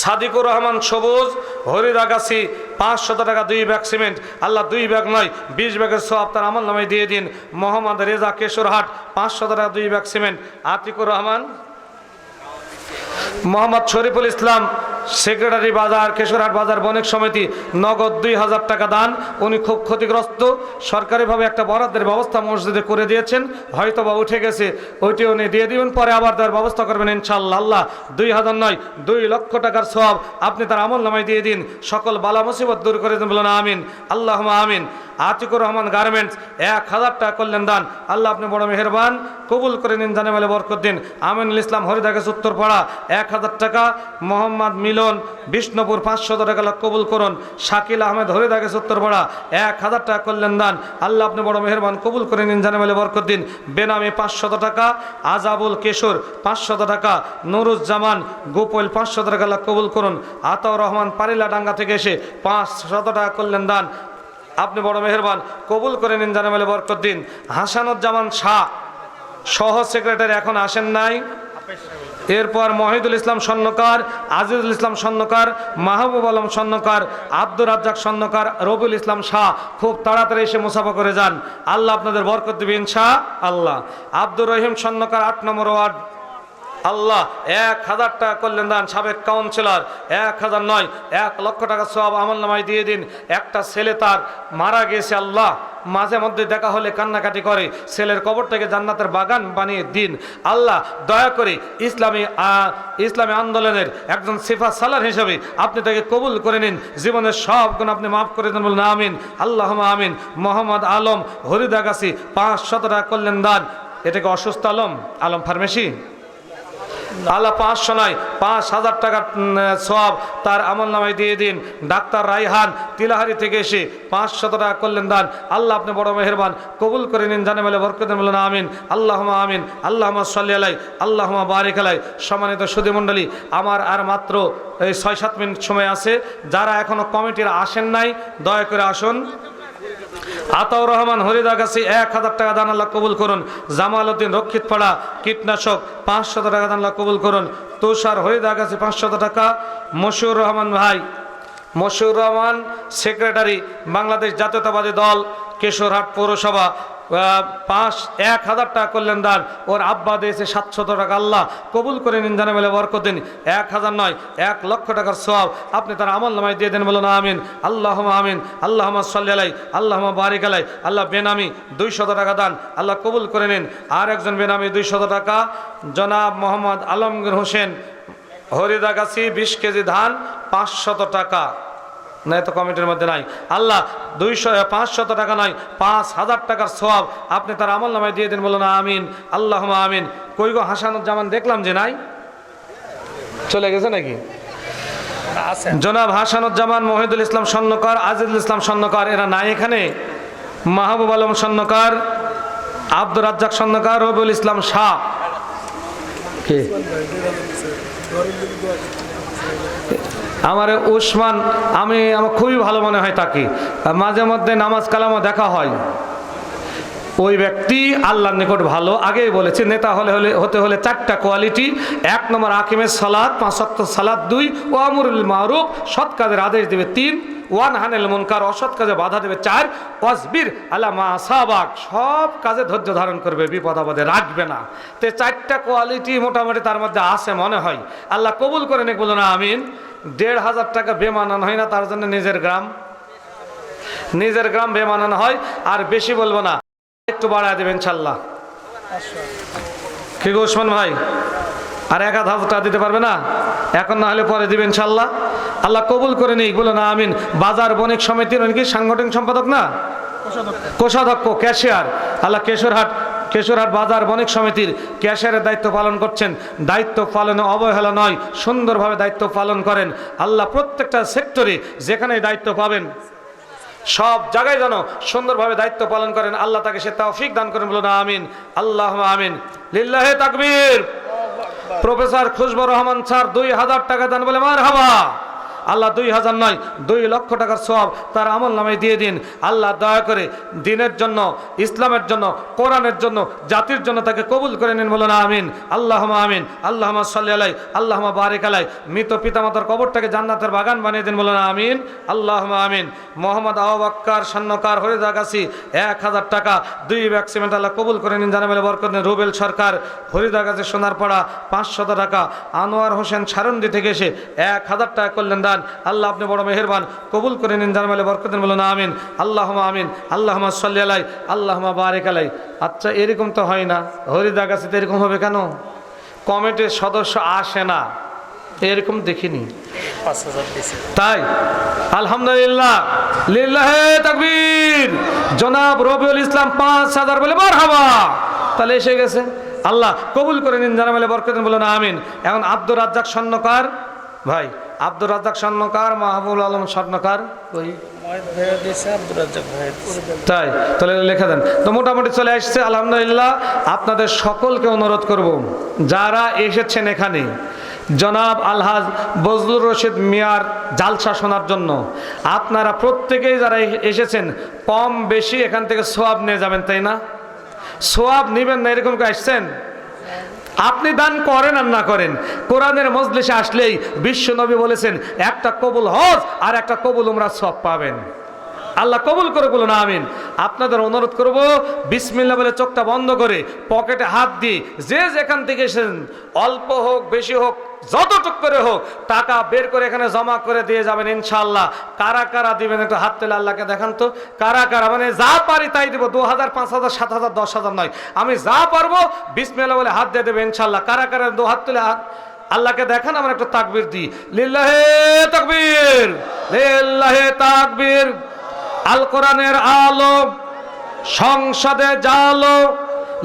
সাদিকুর রহমান সবুজ হরিদাগাছি 500 টাকা, 2 ব্যাগ সিমেন্ট, আল্লাহ 2 ব্যাগ নয় 20 ব্যাগের সব তার আমল নামায় দিয়ে দিন। মোহাম্মদ রেজা কেশরহাট 500 টাকা, 2 bag cement. Atikur Rahman, Mohammad Shariful Islam secretary বাজার, কেশরহাট বাজার বণিক সমিতি, নগদ 2000 টাকা দান। উনি খুব ক্ষতিগ্রস্ত, সরকারিভাবে একটা বরাদ্দের ব্যবস্থা মসজিদে করে দিয়েছেন, হয়তো বা উঠে গেছে, ওইটি উনি দিয়ে দিবেন, পরে আবার দেওয়ার ব্যবস্থা করবেন ইনশাআল্লাহ। আল্লাহ 2000 নয় 2 লক্ষ টাকার সওয়াব আপনি তার আমল নামায় দিয়ে দিন, সকল বালা মুসিবত দূর করে দিন, বলুন আমিন, আল্লাহুম্মা আমিন। আতিকুর রহমান গার্মেন্টস 1000 টাকা করলেন দান, আল্লাহ আপনি বড় মেহেরবান, কবুল করে নিন, জানে বলে বরকত দিন। আমিনুল ইসলাম হরিদাকে উত্তরপাড়া 1000 টাকা। মোহাম্মদ মিলন বিষ্ণুপুর 500 টাকা আল্লাহ কবুল করুন। শাকিল আহমেদ হরিদাকে উত্তরপাড়া 1000 টাকা করলেন দান, আল্লাহ আপনি বড় মেহেরবান, কবুল করে নিন, জানে বলে বরকত দিন। বেনামি 500 টাকা। আজাবুল কেশর 500 টাকা। নুরুজ্জামান গোপল 500 টাকা আল্লাহ কবুল করুন। আতাউর রহমান পারিলা ডাঙ্গা থেকে এসে 500 টাকা করলেন দান, আপনি বড় মেহেরবান, কবুল করে নিন, জানে বলে বরকত দিন। হাসানুজ্জামান শাহ সহ সেক্রেটারি এখন আসেন নাই। এরপর মহিদুল ইসলাম স্বর্ণকার, আজিজুল ইসলাম স্বর্ণকার, মাহবুব আলম স্বর্ণকার, আব্দুর রাজ্জাক স্বর্ণকার, রবিউল ইসলাম শাহ খুব তাড়াতাড়ি এসে মুসাফা করে যান। আল্লাহ আপনাদের বরকত দিবে ইনশাআল্লাহ। আব্দুর রহিম স্বর্ণকার 8 নম্বর ওয়ার্ড, আল্লাহ 1000 টাকা করলেন দান। সাবেক কাউন্সিলর 1000 নয় 1 লক্ষ টাকা সওয়াব আমলনামায় দিয়ে দিন। একটা ছেলে তার মারা গেছে, আল্লাহ মাঝে মধ্যে দেখা হলে কান্নাকাটি করে, ছেলের কবরটাকে জান্নাতের বাগান বানিয়ে দিন। আল্লাহ দয়া করে ইসলামী আন্দোলনের একজন সিফা সালার হিসেবে আপনি তাকে কবুল করে নিন, জীবনের সব গুণ আপনি মাফ করে দেন, বলুন আমিন আল্লাহুম্মা আমিন। মোহাম্মদ আলম হরিদাগাছি 500 টাকা করলেন দান। এটাকে অসুস্থ আলম ফার্মেসি, আল্লাহ 500 নয় 5000 টাকার সওয়াব তার আমল নামায় দিয়ে দিন। ডাক্তার রাইহান তিলাহারি থেকে এসে 500 টাকা করলেন দান। আল্লাহ আপনি বড় মেহেরবান, কবুল করে নিন, জানে বলে বরকত দেন, বলুন আমিন আল্লাহুম্মা আমিন। আল্লাহুম্মা সাল্লি আলাই আল্লাহুম্মা বারিক আলাই। সম্মানিত সুধী মণ্ডলী, আমার আর মাত্র এই 6-7 মিনিট সময় আছে। যারা এখনো কমিটির আসেন নাই দয়া করে আসুন। আতাউর রহমান হরিদাগাছি 1000 টাকা দান, আল্লাহ কবুল করুন। জামাল উদ্দিন রক্ষিতপাড়া কীটনাশক 500 টাকা দান, আল্লাহ কবুল করুন। তুষার হরিদাগাছি 500 টাকা। মশিউর রহমান ভাই, মশিউর রহমান সেক্রেটারি বাংলাদেশ জাতীয়তাবাদী দল কেশরহাট পৌরসভা 1000 টাকা করলেন দান। ওর আব্বা দিয়েছে 700 টাকা, আল্লাহ কবুল করে নিন, জানে বলে বরকত দিন। 1000 নয় 1 লক্ষ টাকার সওয়াব আপনি তার আমল নামায় দিয়ে দেন, বলুন আমিন আল্লাহুম্মা আমিন। আল্লাহুম্মা সাল্লি আলাই আল্লাহুম্মা বারিক আলাই। আল্লাহ বেনামি 200 টাকা দান, আল্লাহ কবুল করে নিন। আর একজন বেনামি 200 টাকা, জনাব মোহাম্মদ আলমগীর হোসেন হরিদাগাছি 20 কেজি ধান 500 টাকা। না, তো কমিটির মধ্যে নাই। আল্লাহ 500 টাকা নয় 5000 টাকার সওয়াব আপনি তার আমল নামায় দিয়ে দিন, বলুন আমিন আল্লাহুম্মা আমিন। কই গো হাসানুজ্জামান, দেখলাম যে নাই, চলে গেছে নাকি? জনাব হাসানুজ্জামান, মহিদুল ইসলাম স্বর্ণকার, আজিজুল ইসলাম স্বর্ণকার এরা নাই এখানে। মাহবুব আলম স্বর্ণকার, আব্দুর রাজ্জাক স্বর্ণকার, রবিউল ইসলাম শাহ। কে? আমার উসমান, আমার খুবই ভালো মনে হয় তাকে, মাঝে মধ্যে নামাজ কালামও দেখা হয়। ওই ব্যক্তি আল্লাহর নিকট ভালো। আগেই বলেছি, নেতা হতে হলে 4টা কোয়ালিটি। 1 নম্বর আকিমের সালাত, 5 ওয়াক্ত সালাত। 2 ওয়ামরুল মারুফ, সৎ কাজের আদেশ দেবে। 3 ওয়ানহানিল মুনকার, অসৎ কাজে বাধা দেবে। 4 ওয়াসবির আলা মা আসাবাক, সব কাজে ধৈর্য ধারণ করবে, বিপদ আপদে রাখবে না। তো 4টা কোয়ালিটি মোটামুটি তার মধ্যে আছে মনে হয়। আল্লাহ কবুল করে নিক, বলুন আমিন। 1500 টাকা বেমানান হয় না, তার জন্য নিজের গ্রাম বেমানান হয়। আর বেশি বলবো না, একটু বাড়ায় দেবেন ইনশাল্লাহ। কি গো ওসমান ভাই, আর 1000 টাকা দিতে পারবে না? এখন না হলে পরে দিবেন ইনশাল্লাহ। আল্লাহ কবুল করে নিক, বলো না আমিন। বাজার বণিক সমিতির কি সাংগঠনিক সম্পাদক না, কোষাধ্যক্ষ, ক্যাশিয়ার। আল্লাহ কেশরহাট বাজার বণিক সমিতির ক্যাশিয়ারের দায়িত্ব পালন করছেন। দায়িত্ব পালনে অবহেলা নয়, সুন্দরভাবে দায়িত্ব পালন করেন। আল্লাহ প্রত্যেকটা সেক্টরে যেখানে দায়িত্ব পাবেন সব জায়গায় যেন সুন্দরভাবে দায়িত্ব পালন করেন। আল্লাহ তাকে সে তৌফিক দান করেন, বলুন আমিন আল্লাহুম্মা আমিন। লিল্লাহি তাকবীর। প্রফেসর খুশবু রহমান স্যার 2000 টাকা দান, বলে মারহাবা। আল্লাহ 2000 নয় 2 লক্ষ টাকার সওয়াব তার আমল নামায় দিয়ে দিন। আল্লাহ দয়া করে দিনের জন্য, ইসলামের জন্য, কোরআনের জন্য, জাতির জন্য তাকে কবুল করে নিন, বলুন আমিন আল্লাহুম্মা আমিন। আল্লাহুম্মা সাল্লি আলাই আল্লাহুম্মা বারিক আলাই। মৃত পিতামাতার কবরটাকে জান্নাতের বাগান বানিয়ে দিন, বলুন আমিন আল্লাহুম্মা আমিন। মোহাম্মদ আবু বকর স্বর্ণকার হরিদাগাছি 1000 টাকা 2 ব্যাগ সিমেন্ট, আল্লাহ কবুল করে নিন, জানে বলে বরকত দিন। রুবেল সরকার হরিদাগাছি সোনারপাড়া 500 টাকা। আনোয়ার হোসেন সারন্দি থেকে এসে 1000 টাকা করলেন দান। আল্লাহ আপনি বড় মেহেরবান, কবুল করে নিন, জানে বলে বরকত দিন, বলুন আমিন আল্লাহুম্মা আমিন। আল্লাহুম্মা সাল্লি আলাই আল্লাহুম্মা বারিক আলাই। আচ্ছা, এরকম তো হয় না, হরিদাগাছিতে এরকম হবে কেন? কমিটির সদস্য আসে না, এরকম দেখিনি। 5000 দিয়েছে তাই আলহামদুলিল্লাহ, লিল্লাহে তাকবীর। জনাব রবিউল ইসলাম 5000 বলে মারহাবা। তাহলে এসে গেছে। আল্লাহ কবুল করে নিন, জানে বলে বরকত দিন, বলুন আমিন। এখন আব্দুর রাজ্জাক স্বর্ণকার ভাই, আব্দুর রাজ্জাক স্বর্ণকার, মাহবুব আলম স্বর্ণকার, ওই তাই তাহলে লেখা দেন। তো মোটামুটি চলে আসছে আলহামদুলিল্লাহ। আপনাদের সকলকে অনুরোধ করব, যারা এসেছেন এখানে জনাব আলহাজ বজলুর রশিদ মিয়ার জালসা শোনার জন্য, আপনারা প্রত্যেকেই যারা এসেছেন কম বেশি এখান থেকে সওয়াব নিয়ে যাবেন, তাই না? সোয়াব নিবেন না এরকম করে আসছেন? আপনি দান করেন আর না করেন, কোরআনের মজলিসে আসলেই বিশ্ব নবী বলেছেন একটা কবুল হজ আর একটা কবুল উমরা সওয়াব পাবেন। আল্লাহ কবুল করে বলুন আমিন। আপনাদের অনুরোধ করব বিসমিল্লাহ বলে চোখটা বন্ধ করে পকেটে হাত দিয়ে যে যেখান থেকে এসেছেন, অল্প হোক বেশি হোক যতটুক করে হোক, টাকা বের করে এখানে জমা করে দিয়ে যাবেন ইনশাআল্লাহ। কারা কারা দিবেন একটু হাত তুলে আল্লাহকে দেখান তো, কারা কারা? মানে যা পারি তাই দিব, 2000 5000 7000 10,000 নয়, আমি যা পারবো বিসমিল্লাহ বলে হাত দিয়ে দেবে ইনশাআল্লাহ। কারা কারা দু হাত তুলে হাত আল্লাহকে দেখান, আমরা একটু তাকবীর দিই। লিল্লাহে তাকবীর, লিল্লাহে তাকবীর। আল কোরআনের আলো সংসদে জালো,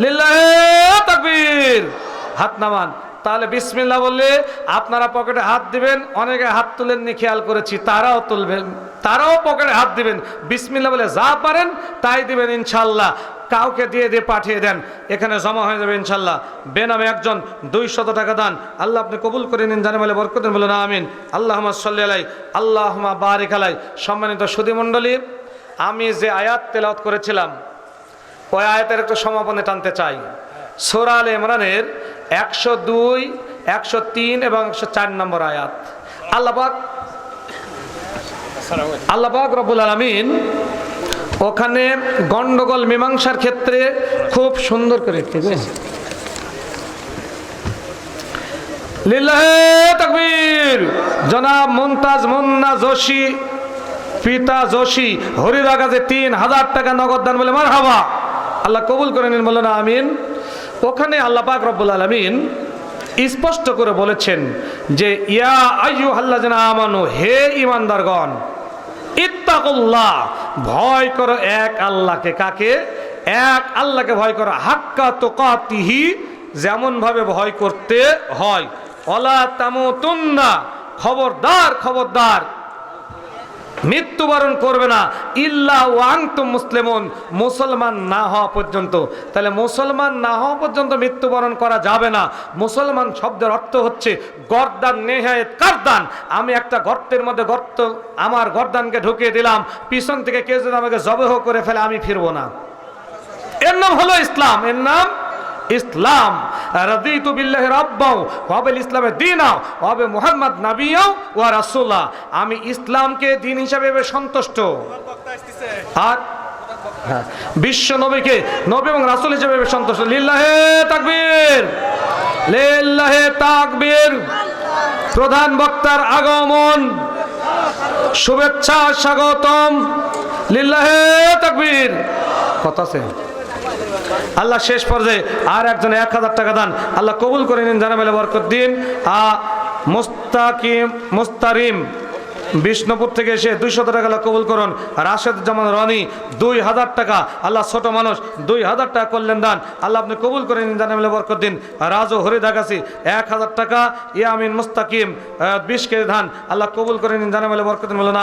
লিল্লাহে তাকবীর। হাত নামান। তাহলে বিসমিল্লাহ বললে আপনারা পকেটে হাত দিবেন, অনেকে হাত তুলেননি খেয়াল করেছি, তারাও তুলবেন, তারাও পকেটে হাত দিবেন। বিসমিল্লাহ বলে যা পারেন তাই দিবেন ইনশাআল্লাহ। কাউকে দিয়ে দিয়ে পাঠিয়ে দেন, এখানে জমা হয়ে যাবে ইনশাআল্লাহ। বেনামে একজন 200 টাকা দান, আল্লাহ আপনি কবুল করে নিন, জানে বলে বরকত দেন, বলুন আমিন। আল্লাহুম্মা সাল্লি আলাই, আল্লাহুম্মা বারিক আলাই। সম্মানিত সুধী মণ্ডলী, আমি যে আয়াত তেলাওয়াত করেছিলাম ওই আয়াতের একটু সমাপনে টানতে চাই। সূরা আলে ইমরানের 102, 103 এবং 104 নম্বর আয়াত। আল্লাহ পাক রব্বুল আলামিন ওখানে গন্ডগোল মীমাংসার ক্ষেত্রে খুব সুন্দর করে লিল্লাহে তাকবীর। জনাব মুমতাজ মুন্না যোশী, পিতা যোশী, হরিদা কাছে 3000 টাকা নগদ দান, বলে মারহাবা। আল্লাহ কবুল করে নিন, বলেন আমিন। ওখানে আল্লাহ পাক রব্বুল আলামিন স্পষ্ট করে বলেছেন যে ইয়া আইয়ুহাল্লাযিনা আমানু, হে ঈমানদারগণ, ইত্তাকুল্লাহ, ভয় করো এক আল্লাহকে। কাকে? এক আল্লাহকে ভয় করো, হাক্কা তুকাতিহি, যেমন ভাবে ভয় করতে হয়। ওয়ালা তামুতুন্না, খবরদার খবরদার মৃত্যুবরণ করবে না, ইল্লা ওয়া আনতুম মুসলিমুন, মুসলমান না হওয়া পর্যন্ত। তাহলে মুসলমান না হওয়া পর্যন্ত মৃত্যুবরণ করা যাবে না। মুসলমান শব্দের অর্থ হচ্ছে গর্দান নেহায়েত কারদান। আমি একটা গর্তের মধ্যে গর্ত, আমার গর্দানকে ঢুকিয়ে দিলাম, পিছন থেকে কেউ যদি আমাকে জবেহ করে ফেলে আমি ফিরবো না। এর নাম হলো ইসলাম, এর নাম ইসলাম। রাদিতু বিল্লাহি রাব্বাও ওয়া বিল ইসলামি দীনা ওয়া বি মুহাম্মদ নাবিয়্যা ওয়া রাসূলা। আমি ইসলামকে দ্বীন হিসাবে সন্তুষ্ট, আর বিশ্ব নবীকে নবী এবং রাসূল হিসেবে সন্তুষ্ট। লিল্লাহে তাকবীর, লিল্লাহে তাকবীর। প্রধান বক্তার আগমন, শুভেচ্ছা স্বাগতম। লিল্লাহে তাকবীর। কথা আছে আল্লাহ শেষ পর্যায়ে আর একজনে 1000 টাকা দান, আল্লাহ কবুল করে নিন, জানা মেলে বরকত দিন। মুস্তারিম বিষ্ণুপুর থেকে এসে 200 টাকা আল্লাহ কবুল করুন। রাশেদ জামান রনি 2000 টাকা, আল্লাহ ছোট মানুষ 2000 টাকা করলেন দান, আল্লাহ আপনি কবুল করে নিন, জানা মেলে বরকত দিন। রাজু হরিদাগাছি 1000 টাকা। ইয়ামিন মুস্তাকিম 20 কেজি ধান, আল্লাহ কবুল করে নিন, জানা মেলে বরকত দিন। বলুন